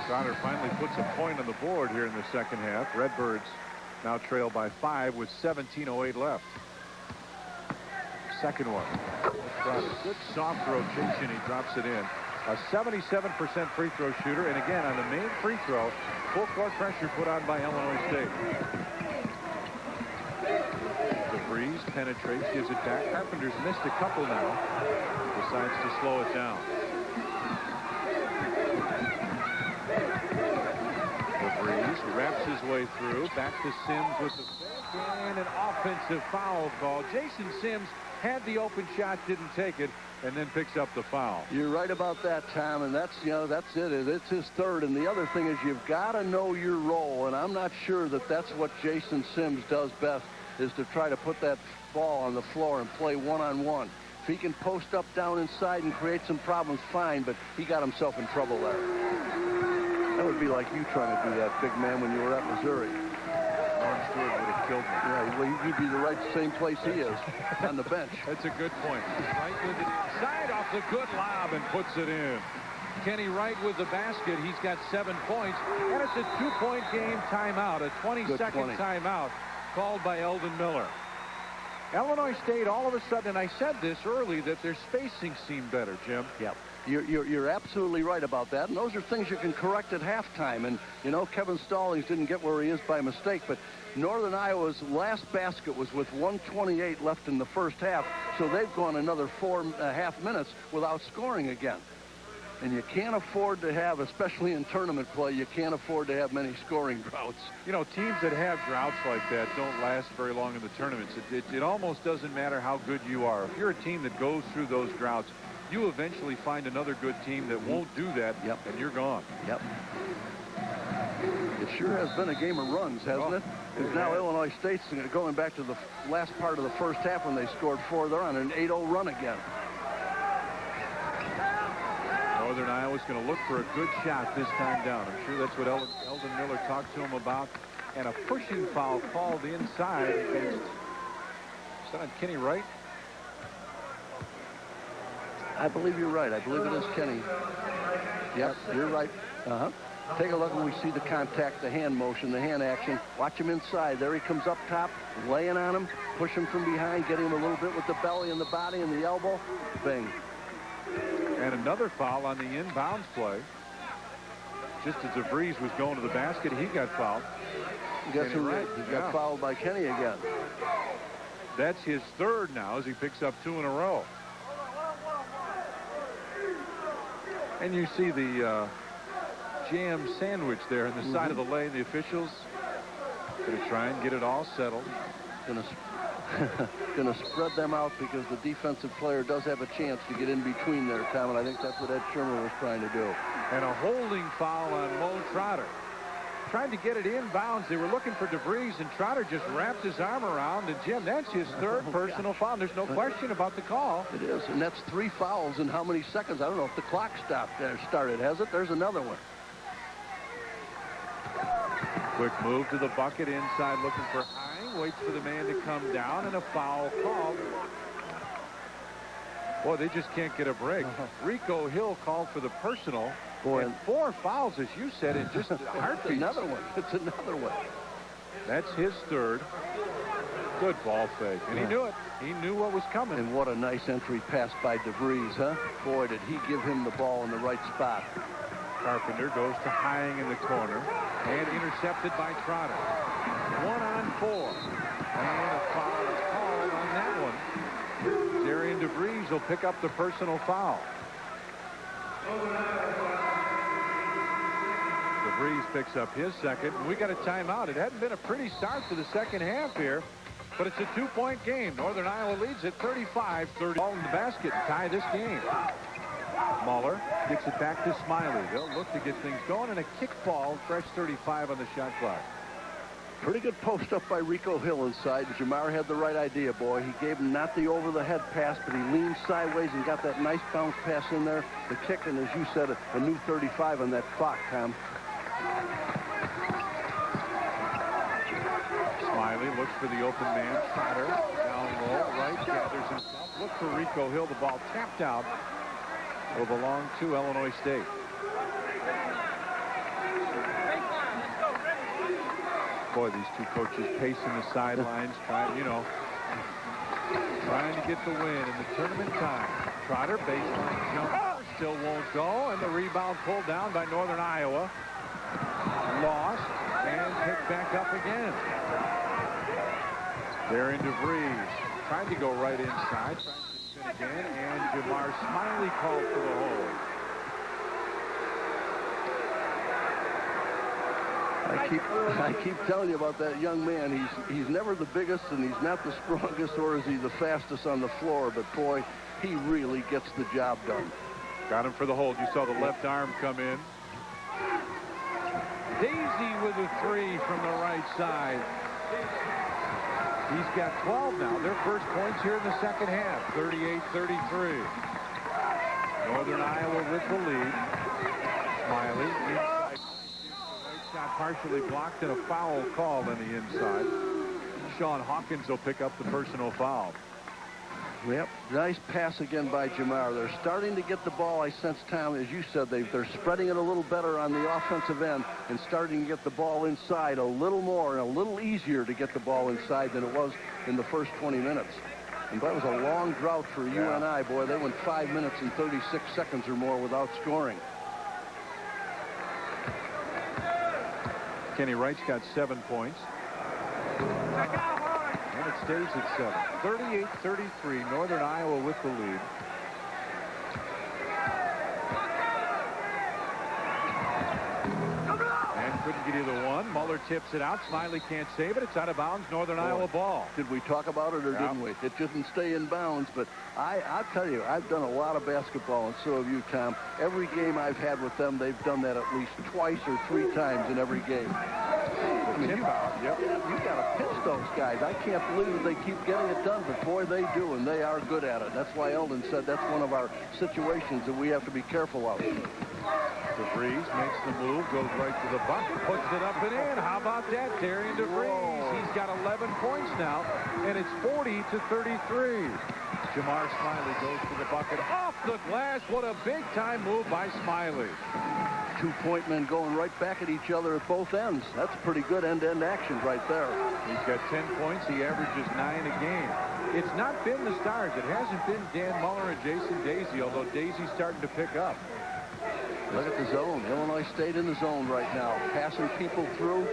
Trotter finally puts a point on the board here in the second half. Redbirds now trail by 5 with 17:08 left. Second one. Good soft rotation. He drops it in. A 77% free throw shooter. And again, on the main free throw, full court pressure put on by Illinois State. DeVries penetrates, gives it back. Carpenter's missed a couple now. Decides to slow it down. DeVries wraps his way through. Back to Sims with the fake and an offensive foul call. Jason Sims had the open shot, didn't take it, and then picks up the foul. You're right about that, Tom, and that's it. It's his 3rd, and the other thing is you've got to know your role, and I'm not sure that that's what Jason Sims does best, is to try to put that ball on the floor and play one-on-one. If he can post up down inside and create some problems, fine, but he got himself in trouble there. That would be like you trying to do that, big man, when you were at Missouri. Norm Stewart would have killed me. Yeah, well, you'd be the right same place he is, on the bench. That's a good point. Wright with it inside off the good lob and puts it in. Kenny Wright with the basket. He's got 7 points. And it's a 2-point game timeout, a 20-second timeout called by Eldon Miller. Illinois State, all of a sudden, and I said this early, that their spacing seemed better, Jim. Yep. You're absolutely right about that, and those are things you can correct at halftime. And, you know, Kevin Stallings didn't get where he is by mistake, but Northern Iowa's last basket was with 1:28 left in the first half, so they've gone another 4.5 minutes without scoring again. And you can't afford to have, especially in tournament play, you can't afford to have many scoring droughts. You know, teams that have droughts like that don't last very long in the tournaments. It almost doesn't matter how good you are. If you're a team that goes through those droughts, you eventually find another good team that won't do that, and you're gone. Yep. It sure has been a game of runs, hasn't it? Because now Illinois State's going back to the last part of the first half when they scored 4. They're on an 8-0 run again. Northern Iowa's going to look for a good shot this time down. I'm sure that's what Eldon Miller talked to him about. And a pushing foul called inside against, is that on Kenny Wright? I believe you're right. I believe it is Kenny. Yep, you're right. Take a look when we see the contact, the hand motion, the hand action. Watch him inside. There he comes up top, laying on him, push him from behind, get him a little bit with the belly and the body and the elbow. Bing. And another foul on the inbounds play. Just as DeVries was going to the basket, he got fouled. Guess who? He got fouled by Kenny again. That's his 3rd now as he picks up 2 in a row. And you see the jam sandwich there on the side of the lane. The officials going to try and get it all settled. Going to spread them out because the defensive player does have a chance to get in between there, Tom, and I think that's what Ed Sherman was trying to do. And a holding foul on Mo Trotter. Trying to get it inbounds. They were looking for DeVries, and Trotter just wrapped his arm around. And, Jim, that's his 3rd personal foul. There's no question about the call. It is, and that's 3 fouls in how many seconds? I don't know if the clock started, has it? There's another one. Quick move to the bucket inside, looking for Hine. Waits for the man to come down, and a foul called. Boy, they just can't get a break. Rico Hill called for the personal. Boy, and 4 fouls, as you said, in just a heartbeat. Another one. It's another one. That's his 3rd. Good ball fake. And he knew it. He knew what was coming. And what a nice entry pass by DeVries, huh? Boy, did he give him the ball in the right spot. Carpenter goes to Hine in the corner and intercepted by Trotter. 1 on 4. And a foul is called on that one. Darian DeVries will pick up the personal foul. DeVries picks up his 2nd. We got a timeout. It hadn't been a pretty start to the second half here, but it's a 2-point game. Northern Iowa leads at 35-30. Ball in the basket and tie this game. Muller gets it back to Smiley. They'll look to get things going, and a kick ball, fresh 35 on the shot clock. Pretty good post up by Rico Hill inside. Jamar had the right idea, boy. He gave him not the over-the-head pass, but he leaned sideways and got that nice bounce pass in there. The kick, and as you said, a new 35 on that clock, Tom. Smiley looks for the open man. Trotter down low, right, gathers himself. Look for Rico Hill. The ball tapped out. Will belong to Illinois State. Boy, these two coaches pacing the sidelines, trying to get the win in the tournament time. Trotter, baseline jumper, still won't go, and the rebound pulled down by Northern Iowa. Lost, and picked back up again. Darian DeVries tried to go right inside, trying to spin again, and Jamar Smiley called for the hold. I keep telling you about that young man. He's never the biggest, and he's not the strongest, or is he the fastest on the floor, but boy, he really gets the job done. Got him for the hold. You saw the left arm come in. Daisy with a 3 from the right side. He's got 12 now. Their first points here in the second half. 38-33. Northern Iowa with the lead. Smiley inside. Right shot partially blocked and a foul call on the inside. Sean Hawkins will pick up the personal foul. Yep, nice pass again by Jamar. They're starting to get the ball, I sense, Tom, as you said, they're spreading it a little better on the offensive end and starting to get the ball inside a little more and a little easier to get the ball inside than it was in the first 20 minutes. And that was a long drought for UNI. Boy, they went 5 minutes and 36 seconds or more without scoring. Kenny Wright's got 7 points. And it stays at 7. 38-33, Northern Iowa with the lead. And couldn't get either one. Muller tips it out. Smiley can't save it. It's out of bounds. Northern Iowa ball. Did we talk about it or didn't we? It didn't stay in bounds, but I'll tell you, I've done a lot of basketball, and so have you, Tom. Every game I've had with them, they've done that at least twice or 3 times in every game. I mean, you got to pitch those guys. I can't believe that they keep getting it done, but boy, they do, and they are good at it. That's why Eldon said that's one of our situations that we have to be careful of. DeVries makes the move, goes right to the bucket, puts it up and in. How about that, Darian DeVries? Whoa. He's got 11 points now, and it's 40-33. Jamar Smiley goes to the bucket, off the glass. What a big-time move by Smiley. 2-point men going right back at each other at both ends. That's pretty good end-to-end action right there. He's got 10 points. He averages 9 a game. It's not been the stars. It hasn't been Dan Muller and Jason Daisy, although Daisy's starting to pick up. Look at the zone. Illinois State in the zone right now. Passing people through.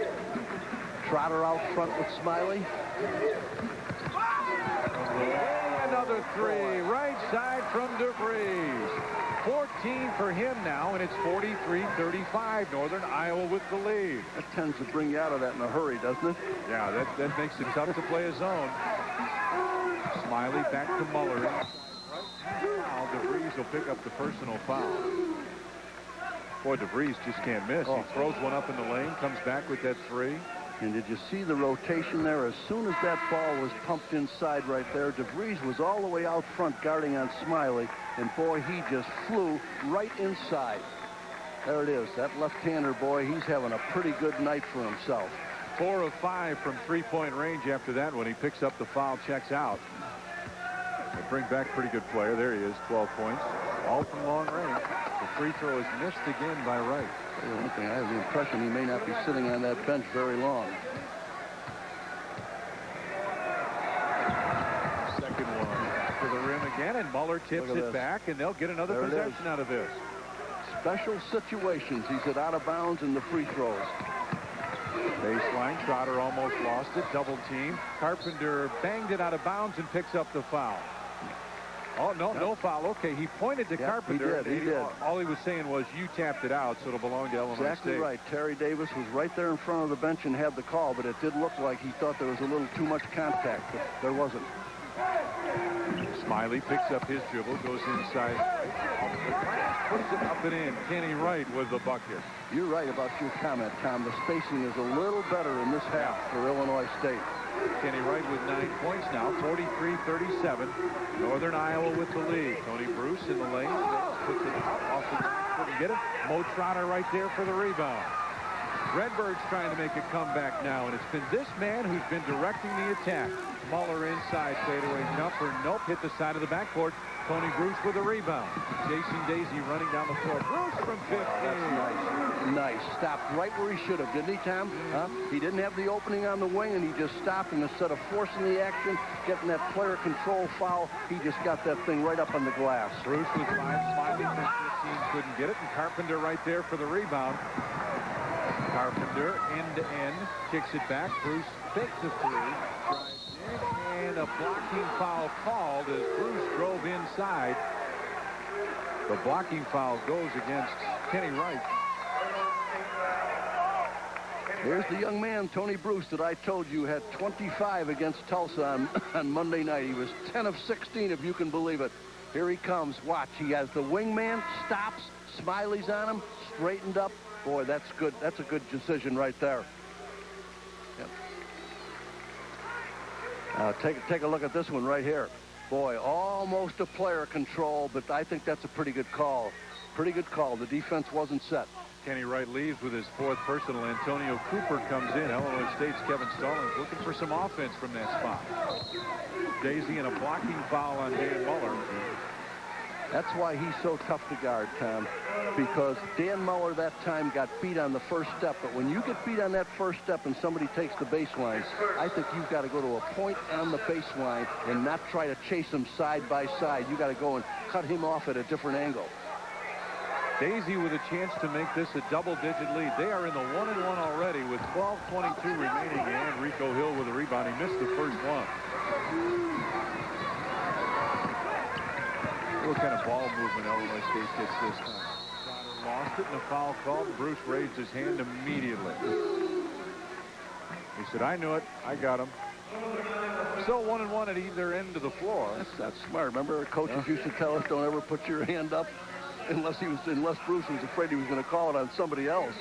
Trotter out front with Smiley. Another 3. Right side from DeVries. 14 for him now, and it's 43-35. Northern Iowa with the lead. That tends to bring you out of that in a hurry, doesn't it? Yeah, that makes it tough to play a zone. Smiley back to Muller. Now DeVries will pick up the personal foul. Boy, DeVries just can't miss. He throws one up in the lane, comes back with that 3. And did you see the rotation there? As soon as that ball was pumped inside right there, DeVries was all the way out front guarding on Smiley, and boy, he just flew right inside. There it is. That left-hander, boy, he's having a pretty good night for himself. 4 of 5 from 3-point range after that when he picks up the foul, checks out. They bring back pretty good player. There he is, 12 points, all from long range. The free throw is missed again by Wright. One thing, I have the impression he may not be sitting on that bench very long. Second one to the rim again, and Muller tips it back, and they'll get another possession out of this. Special situations. He's at out of bounds in the free throws. Baseline, Trotter almost lost it, double team. Carpenter banged it out of bounds and picks up the foul. Oh, no foul. Okay, he pointed to Carpenter. He did. All he was saying was, you tapped it out, so it'll belong to Illinois State. Exactly right. Terry Davis was right there in front of the bench and had the call, but it did look like he thought there was a little too much contact, but there wasn't. Smiley picks up his dribble, goes inside, puts it up and in. Kenny Wright with the bucket. You're right about your comment, Tom. The spacing is a little better in this half for Illinois State. Kenny Wright with 9 points now, 43-37. Northern Iowa with the lead. Tony Bruce in the lane, puts it off the, couldn't get it. Mo Trotter right there for the rebound. Redbird's trying to make a comeback now, and it's been this man who's been directing the attack. Muller inside, fadeaway jumper, nope, hit the side of the backcourt. Tony Bruce with a rebound. Jason Daisy running down the floor. Bruce from 15. That's nice. Stopped right where he should have, didn't he, Tom? He didn't have the opening on the wing, and he just stopped, and instead of forcing the action, getting that player control foul, he just got that thing right up on the glass. Bruce with 5, Smiley from 15, couldn't get it, and Carpenter right there for the rebound. Carpenter end-to-end, kicks it back. Bruce fakes the 3, drives in, and a blocking foul called as Bruce drove inside. The blocking foul goes against Kenny Wright. Here's the young man, Tony Bruce, that I told you had 25 against Tulsa on Monday night. He was 10 of 16, if you can believe it. Here he comes. Watch. He has the wingman, stops, Smiley's on him, straightened up. Boy, that's good. That's a good decision right there. Yep. Take a look at this one right here. Boy, almost a player control, but I think that's a pretty good call. Pretty good call. The defense wasn't set. Kenny Wright leaves with his 4th personal. Antonio Cooper comes in. Illinois State's Kevin Stallings looking for some offense from that spot. Daisy and a blocking foul on Dan Muller. That's why he's so tough to guard, Tom, because Dan Muller that time got beat on the first step. But when you get beat on that first step and somebody takes the baseline, I think you've got to go to a point on the baseline and not try to chase him side by side. You got to go and cut him off at a different angle. Daisy with a chance to make this a double-digit lead. They are in the 1-1 already with 12:22 remaining, and Rico Hill with a rebound. He missed the first one. What kind of ball movement Illinois State gets this time? Trotter lost it and a foul called. Bruce raised his hand immediately. He said, I knew it. I got him. Still 1-1 at either end of the floor. That's smart. Remember our coaches used to tell us, don't ever put your hand up unless Bruce was afraid he was going to call it on somebody else.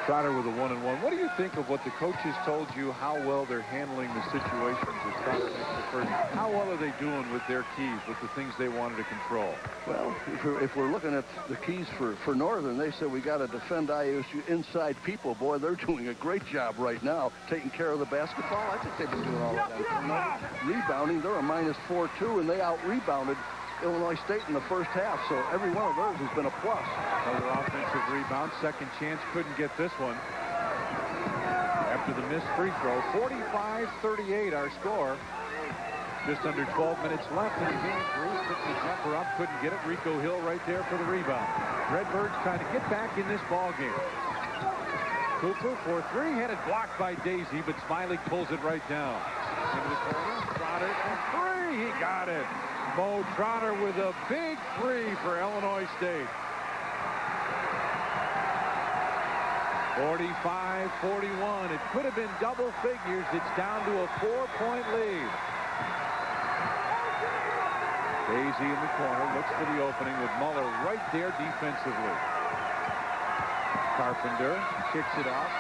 Trotter with a 1-1. What do you think of what the coaches told you, how well they're handling the situations as Trotter makes the first? How well are they doing with their keys, with the things they wanted to control? Well, if we're looking at the keys for Northern, they said we got to defend ISU inside people. Boy, they're doing a great job right now taking care of the basketball. I think they've been doing all of that. Rebounding, they're a -4-2, and they out-rebounded Illinois State in the first half, so every one of those has been a plus. Another offensive rebound. Second chance, couldn't get this one. After the missed free throw, 45-38 our score. Just under 12 minutes left in the game. Bruce took the jumper up, couldn't get it. Rico Hill right there for the rebound. Redbirds trying to get back in this ball game. Cooper for 3, had it blocked by Daisy, but Smiley pulls it right down. Into the corner, Trotter for 3, he got it. Mo Trotter with a big 3 for Illinois State. 45-41. It could have been double figures. It's down to a 4-point lead. Daisy in the corner looks for the opening with Muller right there defensively. Carpenter kicks it off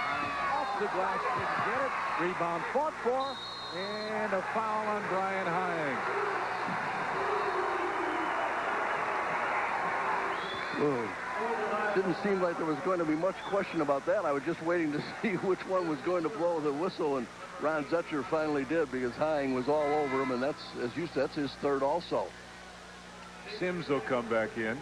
the glass, didn't get it. Rebound fought for, and a foul on Brian Hying. Whoa. Didn't seem like there was going to be much question about that. I was just waiting to see which one was going to blow the whistle, and Ron Zetcher finally did, because Hying was all over him, and that's, as you said, that's his 3rd also. Sims will come back in.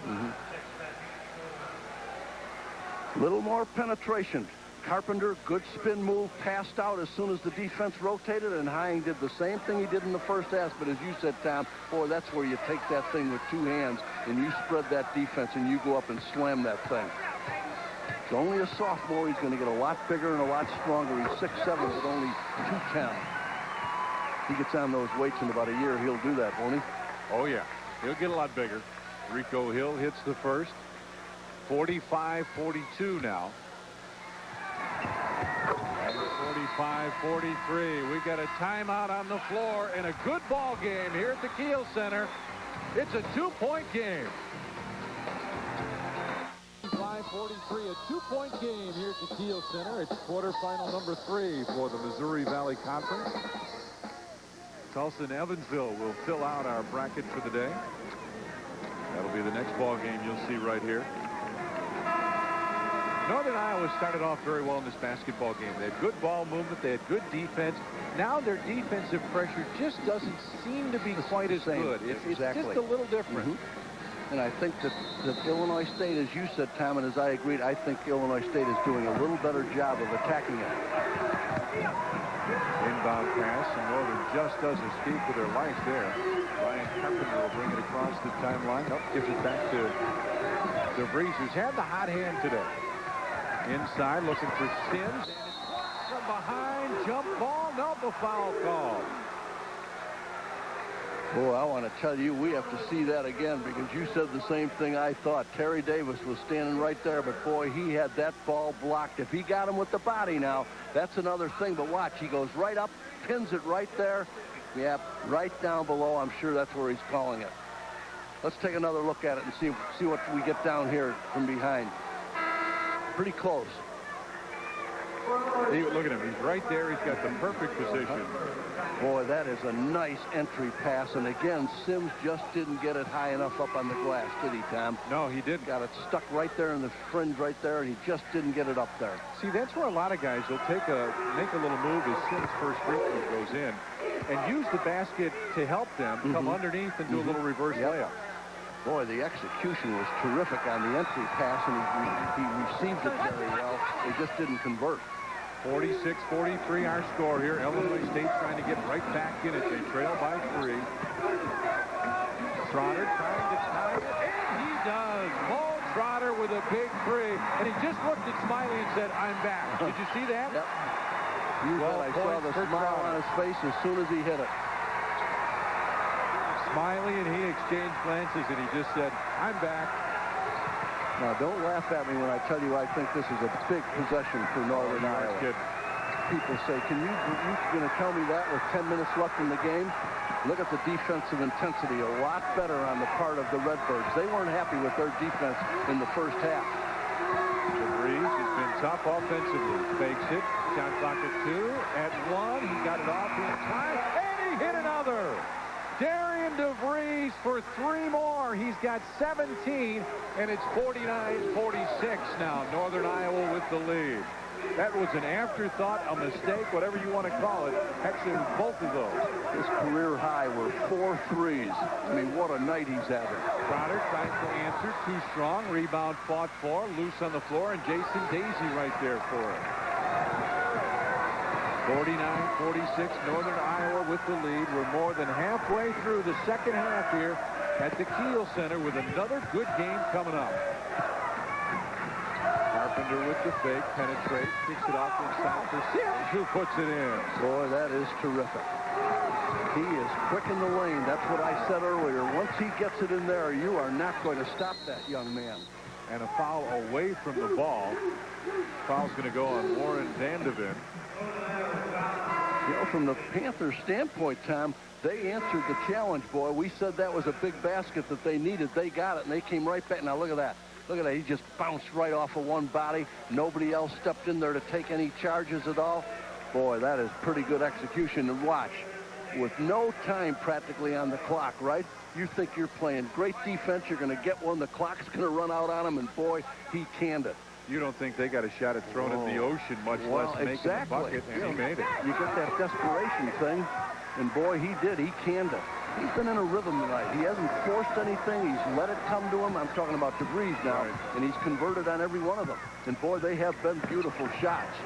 Little more penetration. Carpenter, good spin move, passed out as soon as the defense rotated, and Hying did the same thing he did in the first half. But as you said, Tom, boy, that's where you take that thing with 2 hands and you spread that defense and you go up and slam that thing. He's only a sophomore. He's going to get a lot bigger and a lot stronger. He's 6'7", but only 210. He gets on those weights in about a year, he'll do that, won't he? Oh, yeah. He'll get a lot bigger. Rico Hill hits the first. 45-42 now. 45-43. We got a timeout on the floor and a good ball game here at the Kiel Center. It's a 2-point game. 45-43, a 2-point game here at the Kiel Center. It's quarterfinal number 3 for the Missouri Valley Conference. Tulsa and Evansville will fill out our bracket for the day. That'll be the next ball game you'll see right here. Northern Iowa started off very well in this basketball game. They had good ball movement. They had good defense. Now their defensive pressure just doesn't seem to be quite as good. It's just a little different. And I think that Illinois State, as you said, Tom, and as I agreed, I think Illinois State is doing a little better job of attacking it. Inbound pass, and Northern just doesn't speak with their life there. Brian Carpenter will bring it across the timeline. Nope, gives it back to DeVries, who's had the hot hand today. Inside, looking for Sims. From behind, jump ball, no, the foul call. Boy, I want to tell you, we have to see that again, because you said the same thing I thought. Terry Davis was standing right there, but boy, he had that ball blocked. If he got him with the body now, that's another thing. But watch, he goes right up, pins it right there. Yep, right down below. I'm sure that's where he's calling it. Let's take another look at it and see what we get down here from behind. Pretty close. Look at him. He's right there. He's got the perfect position. Boy, that is a nice entry pass. And again, Sims just didn't get it high enough up on the glass, did he, Tom? No, he didn't. Got it stuck right there in the fringe right there, and he just didn't get it up there. See, that's where a lot of guys will make a little move as Sims' first free throw goes in and use the basket to help them come underneath and do a little reverse layup. Boy, the execution was terrific on the entry pass, and he received it very well. He just didn't convert. 46-43 our score here. Illinois State trying to get right back in it. They trail by 3. Trotter trying to tie it, and he does. Mo Trotter with a big 3, and he just looked at Smiley and said, "I'm back." Did you see that? Yep. I saw the smile on his face as soon as he hit it. Smiley and he exchanged glances, and he just said, "I'm back." Now, don't laugh at me when I tell you I think this is a big possession for Northern Iowa. Good. People say, you going to tell me that with 10 minutes left in the game? Look at the defensive intensity, a lot better on the part of the Redbirds. They weren't happy with their defense in the first half. DeVries has been tough offensively. Fakes it. Shot clock at 2. At 1. He got it off in time, and he hit another. Darian DeVries for 3 more. He's got 17, and it's 49-46 now. Northern Iowa with the lead. That was an afterthought, a mistake, whatever you want to call it. Actually, it was both of those. His career high were 4 threes. I mean, what a night he's having. Trotter tries to answer. Too strong. Rebound fought for. Loose on the floor, and Jason Daisy right there for it. 49-46, Northern Iowa with the lead. We're more than halfway through the second half here at the Kiel Center with another good game coming up. Carpenter with the fake, penetrates, kicks it off inside for Sims, who puts it in. Boy, that is terrific. He is quick in the lane. That's what I said earlier. Once he gets it in there, you are not going to stop that young man. And a foul away from the ball. Foul's going to go on Warren Vandeven. You know, from the Panthers' standpoint, Tom, they answered the challenge, boy. We said that was a big basket that they needed. They got it, and they came right back. Now, look at that. Look at that. He just bounced right off of one body. Nobody else stepped in there to take any charges at all. Boy, that is pretty good execution. And watch, with no time practically on the clock, right? You think you're playing great defense. You're going to get one. The clock's going to run out on him, and, boy, he canned it. You don't think they got a shot at throwing in the ocean, much less making a bucket, and he made it. You get that desperation thing, and, boy, he did. He canned it. He's been in a rhythm tonight. He hasn't forced anything. He's let it come to him. I'm talking about DeVries now, and he's converted on every one of them. And, boy, they have been beautiful shots.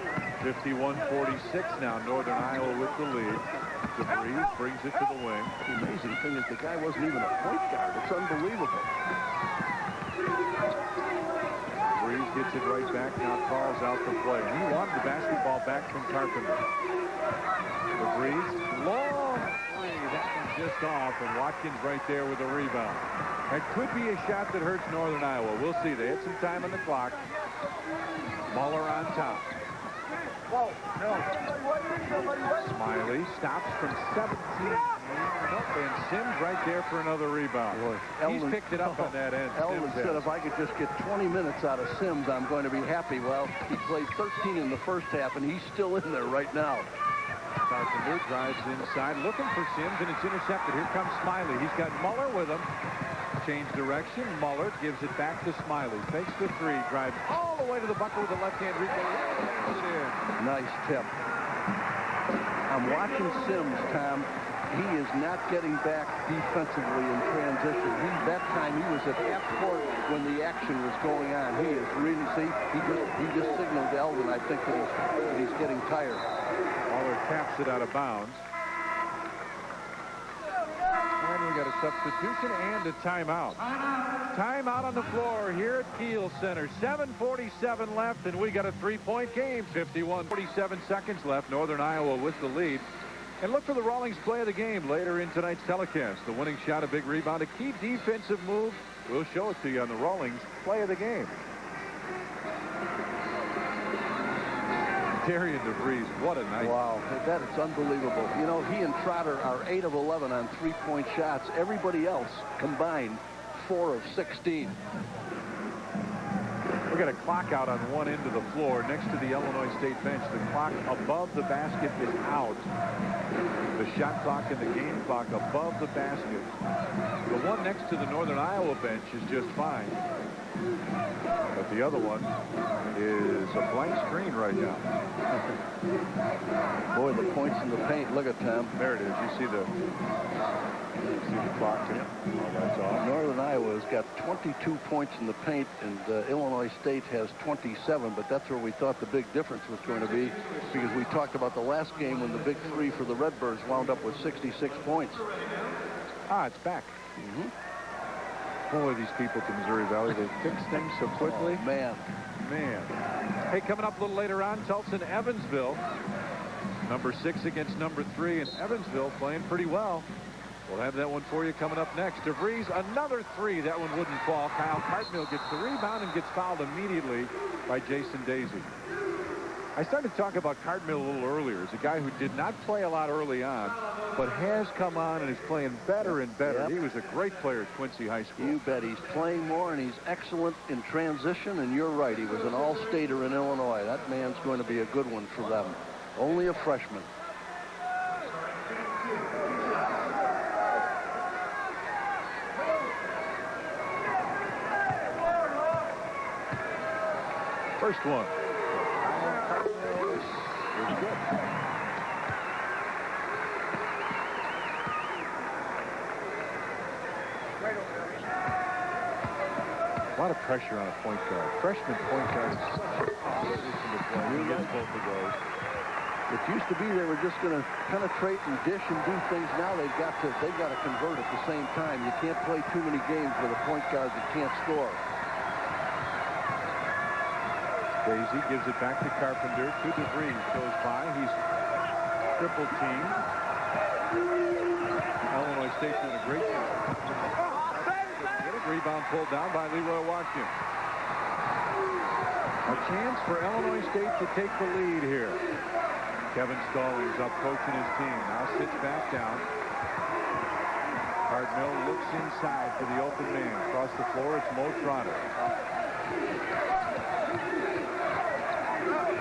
51-46 now. Northern Iowa with the lead. DeVries brings it to the wing. The amazing thing is the guy wasn't even a point guard. It's unbelievable. DeVries gets it right back. Now calls out the play. He wanted the basketball back from Carpenter. DeVries, long three. That one's just off, and Watkins right there with a rebound. That could be a shot that hurts Northern Iowa. We'll see. They had some time on the clock. Muller on top. Smiley stops from 17. And Sims right there for another rebound. Boy, he's picked it up on that end. Eldon said if I could just get 20 minutes out of Sims, I'm going to be happy. Well, he played 13 in the first half, and he's still in there right now. Carpenter drives inside, looking for Sims, and it's intercepted. Here comes Smiley. He's got Muller with him. Change direction. Muller gives it back to Smiley. Fakes the three. Drives all the way to the bucket with the left-hand rebound. Nice tip. I'm watching Sims, Tom. He is not getting back defensively in transition. That time he was at half court when the action was going on. He is really, see, he just signaled to Eldon, I think, that he's getting tired. Muller taps it out of bounds. And we got a substitution and a timeout. Timeout on the floor here at Kiel Center. 7:47 left, and we got a three-point game. 47 seconds left. Northern Iowa with the lead. And look for the Rawlings play of the game later in tonight's telecast. The winning shot, a big rebound, a key defensive move. We'll show it to you on the Rawlings play of the game. Darian DeVries, what a night. Wow, that is unbelievable. You know, he and Trotter are 8 of 11 on three-point shots. Everybody else combined 4 of 16. Look We've got a clock out on one end of the floor next to the Illinois State bench. The clock above the basket is out. The shot clock and the game clock above the basket. The one next to the Northern Iowa bench is just fine. But the other one is a blank screen right now. Boy, the points in the paint. Look at Tom. There it is. You see the clock here. Oh, that's off. Northern Iowa's got 22 points in the paint, and Illinois State has 27, but that's where we thought the big difference was going to be, because we talked about the last game when the big three for the Redbirds wound up with 66 points. Ah, it's back. Boy, these people at Missouri Valley, they fix things so quickly. Oh, man. Hey, coming up a little later on, Tulsa, Evansville. Number 6 against number 3, and Evansville playing pretty well. We'll have that one for you coming up next. DeVries, another 3. That one wouldn't fall. Kyle Cartmill gets the rebound and gets fouled immediately by Jason Daisy. I started to talk about Cartmill a little earlier. As a guy who did not play a lot early on, but has come on and is playing better and better. Yep. He was a great player at Quincy High School. You bet. He's playing more, and he's excellent in transition, and you're right. He was an all-stater in Illinois. That man's going to be a good one for them. Only a freshman. First one. Good. A lot of pressure on a point guard. Freshman point guard is such a tough position to play. He gets both of those. It used to be they were just going to penetrate and dish and do things. Now they've got to convert at the same time. You can't play too many games with a point guard that can't score. Daisy gives it back to Carpenter. To DeVries. Goes by. He's triple teamed. Illinois State's doing a great job. Rebound pulled down by Leroy Watkins. A chance for Illinois State to take the lead here. Kevin Stallings up coaching his team. Now sits back down. Cartmill looks inside for the open man. Across the floor, it's Mo Trotter.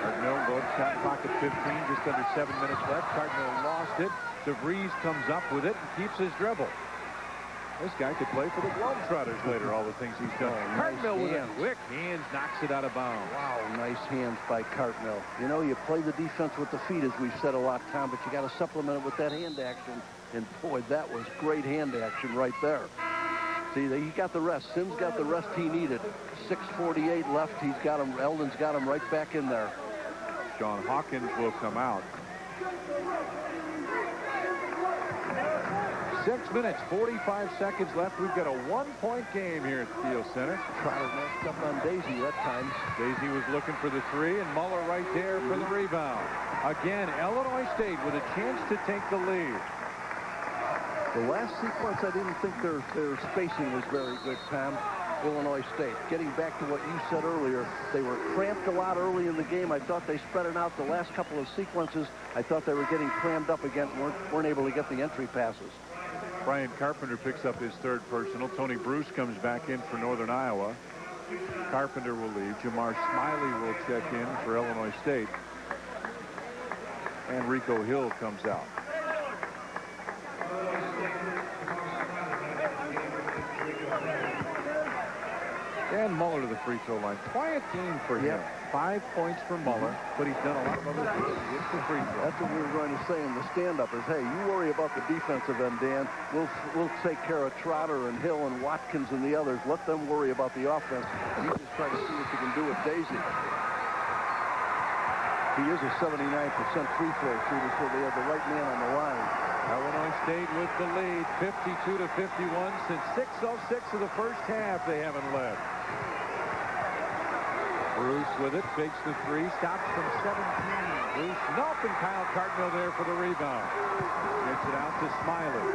Cartmill goes shot clock at 15, just under 7 minutes left. Cartmill lost it. DeVries comes up with it and keeps his dribble. This guy could play for the Globetrotters later, all the things he's done. Cartmill with a quick hands knocks it out of bounds. Wow, nice hands by Cartmill. You know, you play the defense with the feet, as we've said a lot, Tom, but you got to supplement it with that hand action. And boy, that was great hand action right there. See, he got the rest. Sims got the rest he needed. 6:48 left. He's got him. Eldon's got him right back in there. John Hawkins will come out. 6 minutes, 45 seconds left. We've got a one-point game here at Steel Center. Trotter messed up on Daisy that time. Daisy was looking for the 3, and Muller right there for the rebound. Again, Illinois State with a chance to take the lead. The last sequence, I didn't think their spacing was very good, Tom. Illinois State. Getting back to what you said earlier, they were cramped a lot early in the game. I thought they spread it out. The last couple of sequences, I thought they were getting crammed up again, weren't able to get the entry passes. Brian Carpenter picks up his 3rd personal. Tony Bruce comes back in for Northern Iowa. Carpenter will leave. Jamar Smiley will check in for Illinois State. And Rico Hill comes out. And Muller to the free throw line. Quiet game for him. 5 points for Muller, but he's done a lot of other things. He gets the free throw. That's what we were going to say in the stand-up is, hey, you worry about the defensive end, Dan. We'll take care of Trotter and Hill and Watkins and the others. Let them worry about the offense. You just try to see what you can do with Daisy. He is a 79% free throw shooter, so they have the right man on the line. Illinois State with the lead, 52-51. Since 6:06 of the first half, they haven't led. Bruce with it, fakes the 3, stops from 17. Bruce, nope, and Kyle Cartmill there for the rebound. Gets it out to Smiley.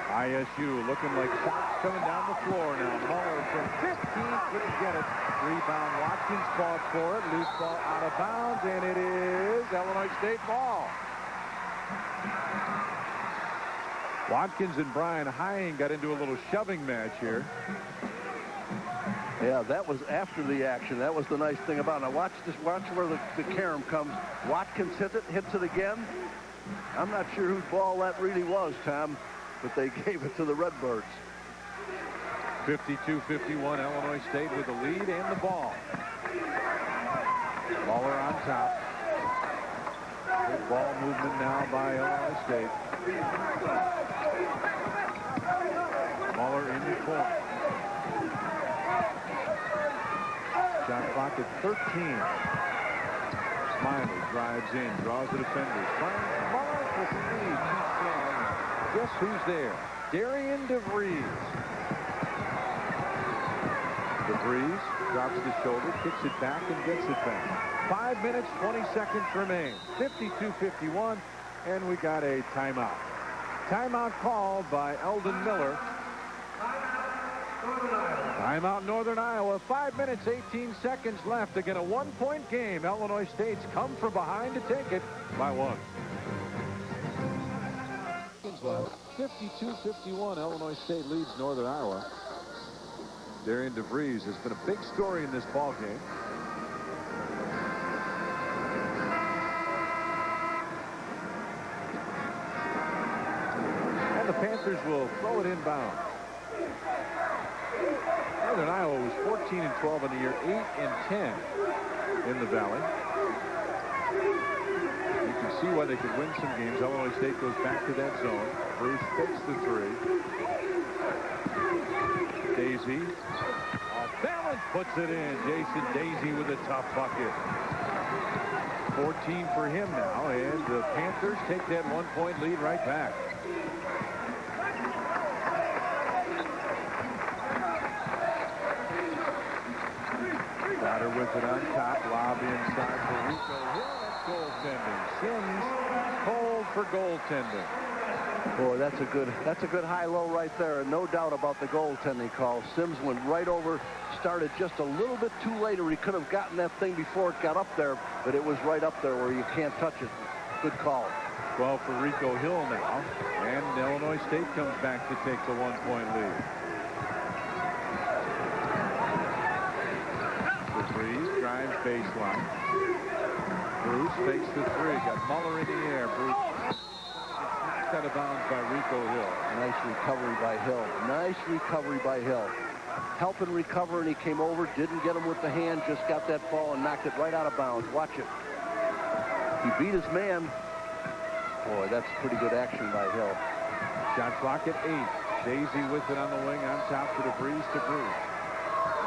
ISU looking like shots coming down the floor now. Muller from 15, couldn't get it. Rebound, Watkins fought for it. Loose ball out of bounds, and it is Illinois State ball. Watkins and Brian Hying got into a little shoving match here. Yeah, that was after the action. That was the nice thing about it. Now watch this. Watch where the carom comes. Watkins hits it again. I'm not sure whose ball that really was, Tom, but they gave it to the Redbirds. 52-51, Illinois State with the lead and the ball. Muller on top. Good ball movement now by Illinois State. Muller in the corner. Shot clock at 13. Smiley drives in, draws the defenders. Finds Muller for three. Guess who's there? Darian DeVries. DeVries drops the shoulder, kicks it back, and gets it back. 5 minutes, 20 seconds remain. 52-51, and we got a timeout. Timeout called by Eldon Miller. Timeout Northern Iowa. 5 minutes, 18 seconds left. Again, a one-point game. Illinois State's come from behind to take it by 1. 52-51, Illinois State leads Northern Iowa. Darian DeVries has been a big story in this ball game. And the Panthers will throw it inbound. Northern Iowa was 14-12 in the year, 8-10 in the Valley. You can see why they could win some games. Illinois State goes back to that zone. Bruce takes the three. Daisy off balance, puts it in. Jason Daisy with a tough bucket. 14 for him now, and the Panthers take that one-point lead right back. Goddard with it on top, lob inside for Rico Hill. That's goaltending. Sims cold for goaltending. Boy, that's a good high-low right there, and no doubt about the goaltending call. Sims went right over, started just a little bit too late, or he could have gotten that thing before it got up there, but it was right up there where you can't touch it. Good call. 12 for Rico Hill now, and Illinois State comes back to take the one-point lead. DeVries drives baseline. Bruce fakes the three. Got Muller in the air. Bruce out of bounds by Rico Hill. Nice recovery by Hill. Nice recovery by Hill. Helping recover, and he came over, didn't get him with the hand, just got that ball and knocked it right out of bounds. Watch it. He beat his man. Boy, that's pretty good action by Hill. Shot clock at 8. Daisy with it on the wing, on top to DeVries to Bruce.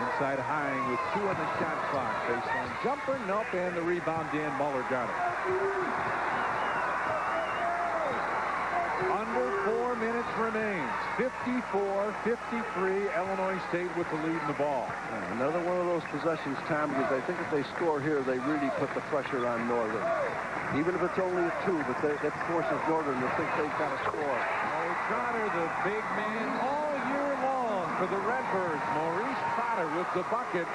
Inside Hine with 2 on the shot clock. Baseline jumper, nope, and the rebound, Dan Muller got it. Under 4 minutes remains. 54-53, Illinois State with the lead in the ball. Another one of those possessions, Tom, because I think if they score here, they really put the pressure on Northern. Even if it's only a 2, but that forces Northern to think they've got to score. Trotter, the big man all year long for the Redbirds. Maurice Trotter with the bucket.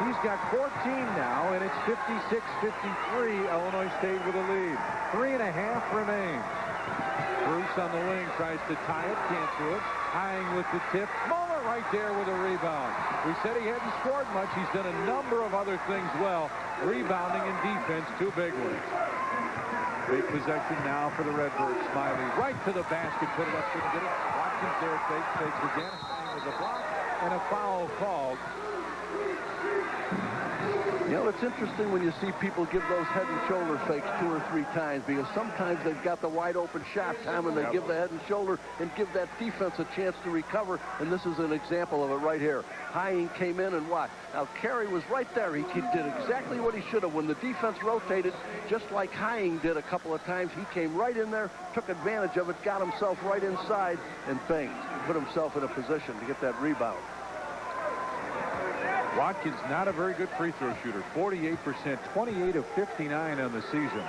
He's got 14 now, and it's 56-53. Illinois State with a lead. 3.5 remains. Bruce on the wing tries to tie it, can't do it. Hine with the tip. Muller right there with a rebound. We said he hadn't scored much. He's done a number of other things well. Rebounding and defense, 2 big ones. Big possession now for the Redbirds. Smiley right to the basket, put it up, couldn't get it. Watkins there, fakes again. Hine with a block and a foul called. You know, it's interesting when you see people give those head and shoulder fakes 2 or 3 times, because sometimes they've got the wide open shot, Tom, and they give the head and shoulder and give that defense a chance to recover, and this is an example of it right here. Hine came in and what? Now, Carey was right there. He did exactly what he should have. When the defense rotated, just like Hine did a couple of times, he came right in there, took advantage of it, got himself right inside, and bang, put himself in a position to get that rebound. Watkins, not a very good free throw shooter. 48%, 28 of 59 on the season.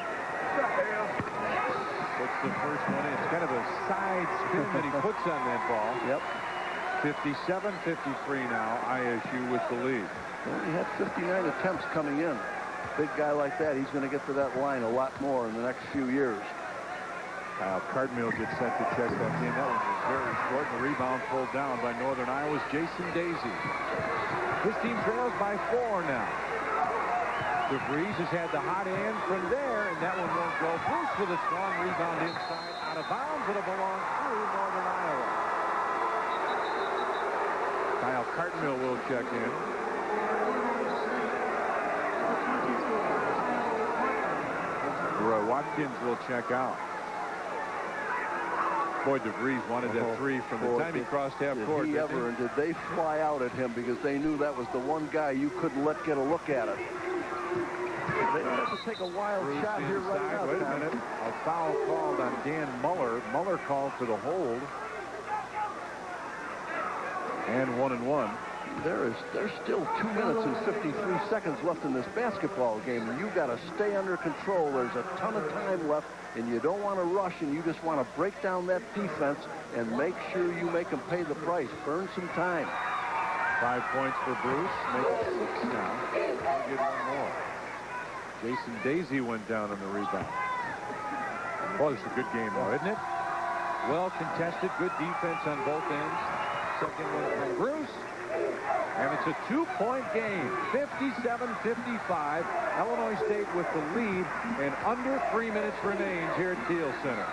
Puts the first one in. It's kind of a side spin that he puts on that ball. Yep. 57-53 now. ISU with the lead. Well, he had 59 attempts coming in. Big guy like that, he's going to get to that line a lot more in the next few years. Kyle Cartmill gets set to check back in. That one was very short. And the rebound pulled down by Northern Iowa's Jason Daisy. His team trails by 4 now. DeVries has had the hot hand from there, and that one won't go. Bruce with a strong rebound inside. Out of bounds. It'll belong to Northern Iowa. Kyle Cartmill will check in. Roy Watkins will check out. Boy, DeVries wanted that 3 from the time he crossed half court. Did he ever, and did they fly out at him because they knew that was the one guy you couldn't let get a look at it. They have to take a wild shot here right now. Wait a minute. A foul called on Dan Muller. Muller called for the hold. And 1-1. There's still 2 minutes and 53 seconds left in this basketball game, and you've got to stay under control. There's a ton of time left, and you don't want to rush, and you just want to break down that defense and make sure you make them pay the price. Burn some time. 5 points for Bruce. Make it 6 now. He'll get 1 more. Jason Daisy went down on the rebound. Oh, this is a good game, though, isn't it? Well contested, good defense on both ends. Second one from Bruce. And it's a 2-point game. 57-55. Illinois State with the lead, and under 3 minutes remains here at Thiel Center.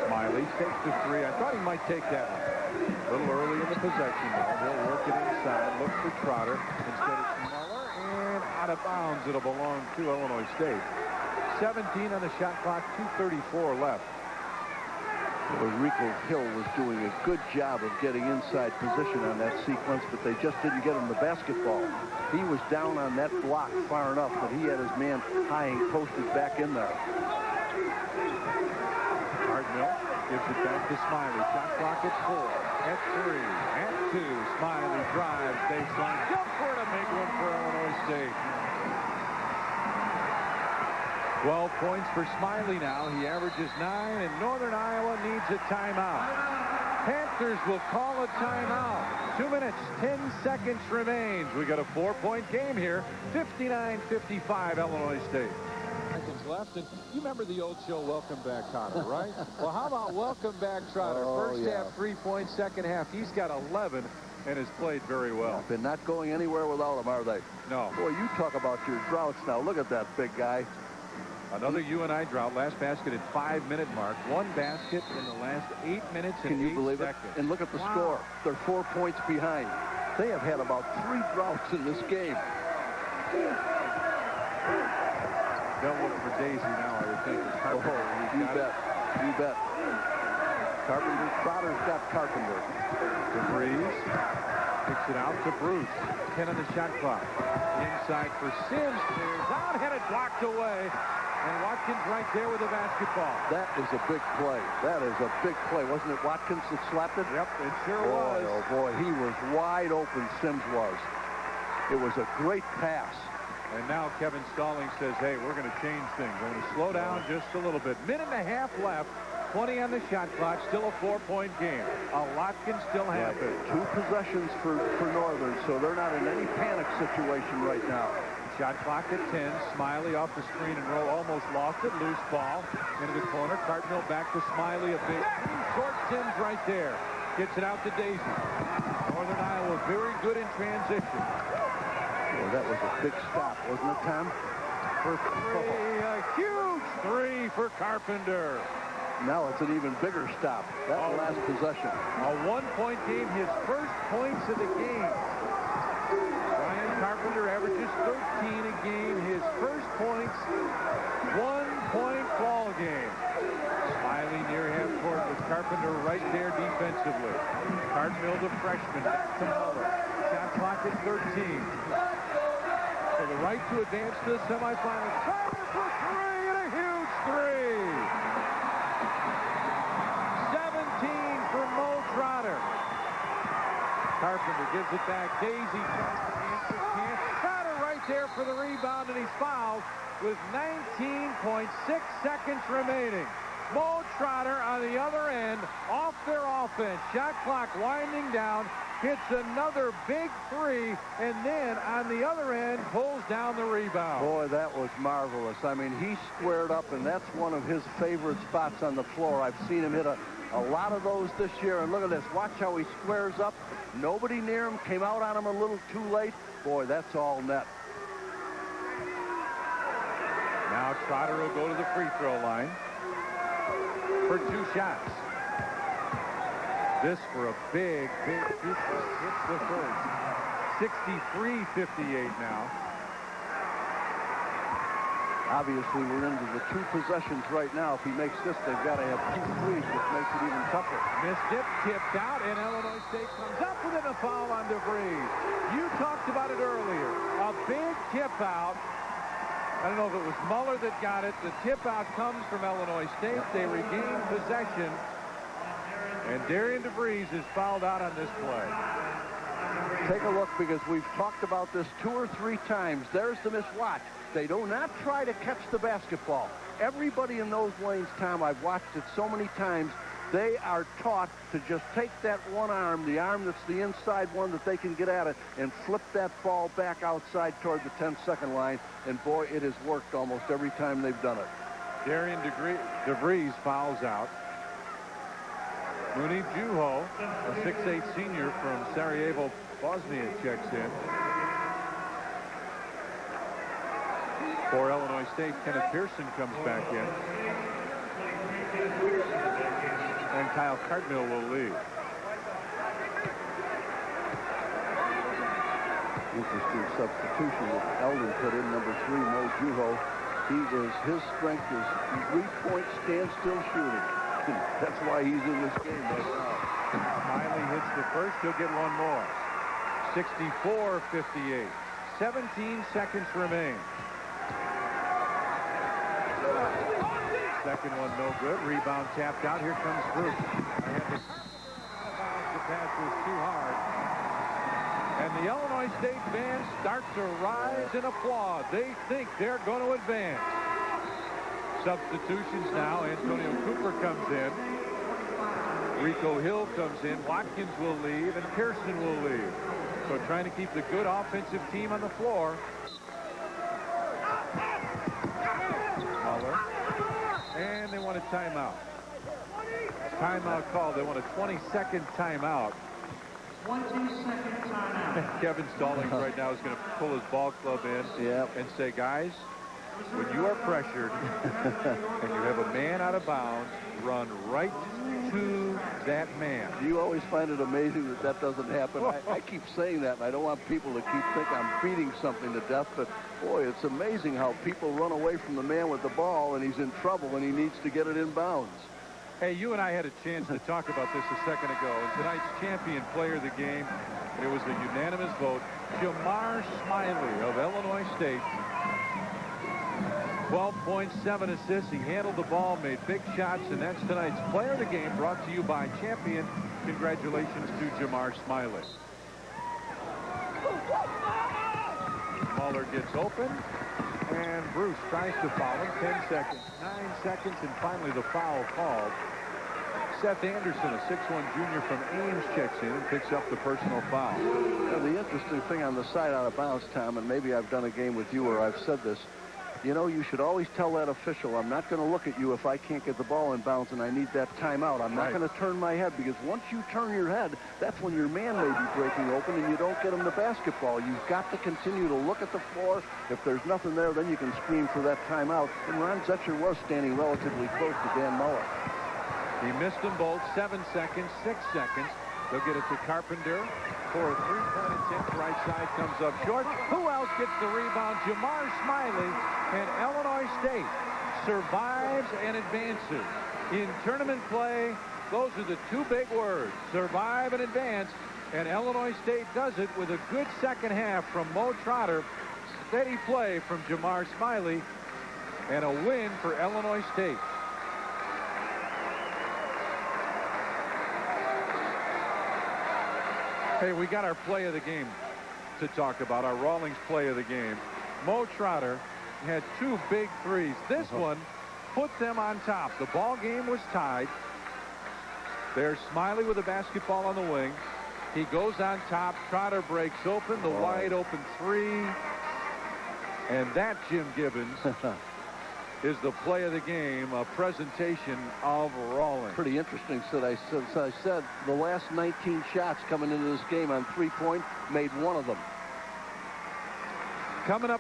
Smiley takes the 3. I thought he might take that one. A little early in the possession, though. He'll work it inside. Look for Trotter. Instead it's Muller, and out of bounds. It'll belong to Illinois State. 17 on the shot clock. 2:34 left. Rico Hill was doing a good job of getting inside position on that sequence, but they just didn't get him the basketball. He was down on that block far enough that he had his man high and posted back in there. Cartmill gives it back to Smiley. Shot clock at 4, at 3, at 2. Smiley drives, baseline, jump for it, a big one for Illinois State. 12 points for Smiley now. He averages 9, and Northern Iowa needs a timeout. Panthers will call a timeout. 2 minutes, 10 seconds remains. We got a 4-point game here. 59-55 Illinois State. Seconds left, and you remember the old show, Welcome Back, Connor, right? Well, how about Welcome Back, Trotter? First half, 3 points. Second half, he's got 11 and has played very well. They're not going anywhere without him, are they? No. Boy, you talk about your droughts now. Look at that big guy. Another UNI drought. Last basket at 5-minute mark. 1 basket in the last 8 minutes and 8 seconds. Can you believe it? And look at the score. They're 4 points behind. They have had about 3 droughts in this game. They'll look for Daisy now, I would think. You bet. You bet. Carpenter. Trotter's got Carpenter. DeVries picks it out to Bruce. 10 on the shot clock. Inside for Sims. Clears out. Had it blocked away. And Watkins right there with the basketball. That is a big play. That is a big play. Wasn't it Watkins that slapped it? Yep, it sure was. Oh, boy, he was wide open, Sims was. It was a great pass. And now Kevin Stallings says, hey, we're going to change things. We're going to slow down just a little bit. Minute and a half left. 20 on the shot clock. Still a 4-point game. A lot can still happen. 2 possessions for Northern, so they're not in any panic situation right now. Shot clock at 10. Smiley off the screen and roll. Almost lost it. Loose ball into the corner. Cartmill back to Smiley. A big short Sims right there. Gets it out to Daisy. Northern Iowa very good in transition. Well, that was a big stop, wasn't it, Tom? For 3. A huge 3 for Carpenter. Now it's an even bigger stop. That last possession. A 1-point game. His first points of the game. Carpenter averages 13 a game. His first points, 1-point ball game. Smiley near half court with Carpenter right there defensively. Cartmill, the freshman, to Muller. Shot clock at 13. For the right to advance to the semifinals. Trotter for 3 and a huge 3. 17 for Mo Trotter. Carpenter gives it back. Daisy tries to answer. Trotter right there for the rebound, and he's fouled with 19.6 seconds remaining. Mo Trotter on the other end, off their offense. Shot clock winding down. hits another big three, and then on the other end pulls down the rebound. Boy, that was marvelous. I mean, he squared up, and that's one of his favorite spots on the floor. I've seen him hit a lot of those this year, and look at this. Watch how he squares up. Nobody near him, came out on him a little too late. Boy, that's all net. Now Trotter will go to the free throw line for 2 shots. This for a big hits the first. 63-58 now. Obviously, we're into the 2 possessions right now. If he makes this, they've got to have 2 threes, which makes it even tougher. Missed it, tipped out, and Illinois State comes up with a foul on DeVries. You talked about it earlier. A big tip out. I don't know if it was Muller that got it. The tip out comes from Illinois State. They regain possession. And Darian DeVries is fouled out on this play. Take a look, because we've talked about this 2 or 3 times. There's the miss. Watch. They do not try to catch the basketball. Everybody in those lanes, Tom, I've watched it so many times, they are taught to just take that one arm, the arm that's the inside one that they can get at it, and flip that ball back outside toward the 10-second line. And boy, it has worked almost every time they've done it. Darian DeVries fouls out. Mooney Juho, a 6'8 senior from Sarajevo, Bosnia, checks in. For Illinois State, Kenneth Pearson comes back in. And Kyle Cartmill will leave. Interesting substitution that Eldon put in, number 3, Mo Juho. His strength is 3-point standstill shooting. That's why he's in this game right now. Smiley hits the first. He'll get one more. 64-58. 17 seconds remain. Second one no good. Rebound tapped out. Here comes Bruce. The pass was too hard. And the Illinois State fans start to rise and applaud. They think they're going to advance. Substitutions now. Antonio Cooper comes in. Rico Hill comes in. Watkins will leave, and Pearson will leave. So trying to keep the good offensive team on the floor. Muller. And they want a timeout. Timeout called. They want a 20-second timeout. 20-second timeout. Kevin Stallings right now is going to pull his ball club in and say, guys, when you are pressured and you have a man out of bounds, run right to that man. You always find it amazing that that doesn't happen. I keep saying that, and I don't want people to keep thinking I'm beating something to death, but boy, it's amazing how people run away from the man with the ball, and he's in trouble, and he needs to get it in bounds. Hey, you and I had a chance to talk about this a second ago. And tonight's champion player of the game, it was a unanimous vote, Jamar Smiley of Illinois State. 12 points, 7 assists. He handled the ball, made big shots, and that's tonight's player of the game, brought to you by Champion. Congratulations to Jamar Smiley. Muller gets open, and Bruce tries to foul him. 10 seconds, 9 seconds, and finally the foul called. Seth Anderson, a 6'1 junior from Ames, checks in and picks up the personal foul. Now, the interesting thing on the side out of bounds, Tom, and maybe I've done a game with you where I've said this, you know, you should always tell that official, I'm not going to look at you if I can't get the ball in bounds and I need that timeout. I'm not going to turn my head, because once you turn your head, that's when your man may be breaking open and you don't get him the basketball. You've got to continue to look at the floor. If there's nothing there, then you can scream for that timeout. And Ron Zetcher was standing relatively close to Dan Muller. He missed them both. 7 seconds, 6 seconds. They'll get it to Carpenter for a three-point attempt. Right side comes up short. Who else gets the rebound? Jamar Smiley. And Illinois State survives and advances. In tournament play, those are the two big words, survive and advance. And Illinois State does it with a good second half from Mo Trotter. Steady play from Jamar Smiley. And a win for Illinois State. Hey, we got our play of the game to talk about, our Rawlings play of the game. Mo Trotter had 2 big threes. This one put them on top. The ball game was tied. There's Smiley with a basketball on the wing. He goes on top. Trotter breaks open. The wide open three. And that, Jim Gibbons, is the play of the game, a presentation of Rawlings. Pretty interesting. So I said the last 19 shots coming into this game on three-point, made one of them. Coming up.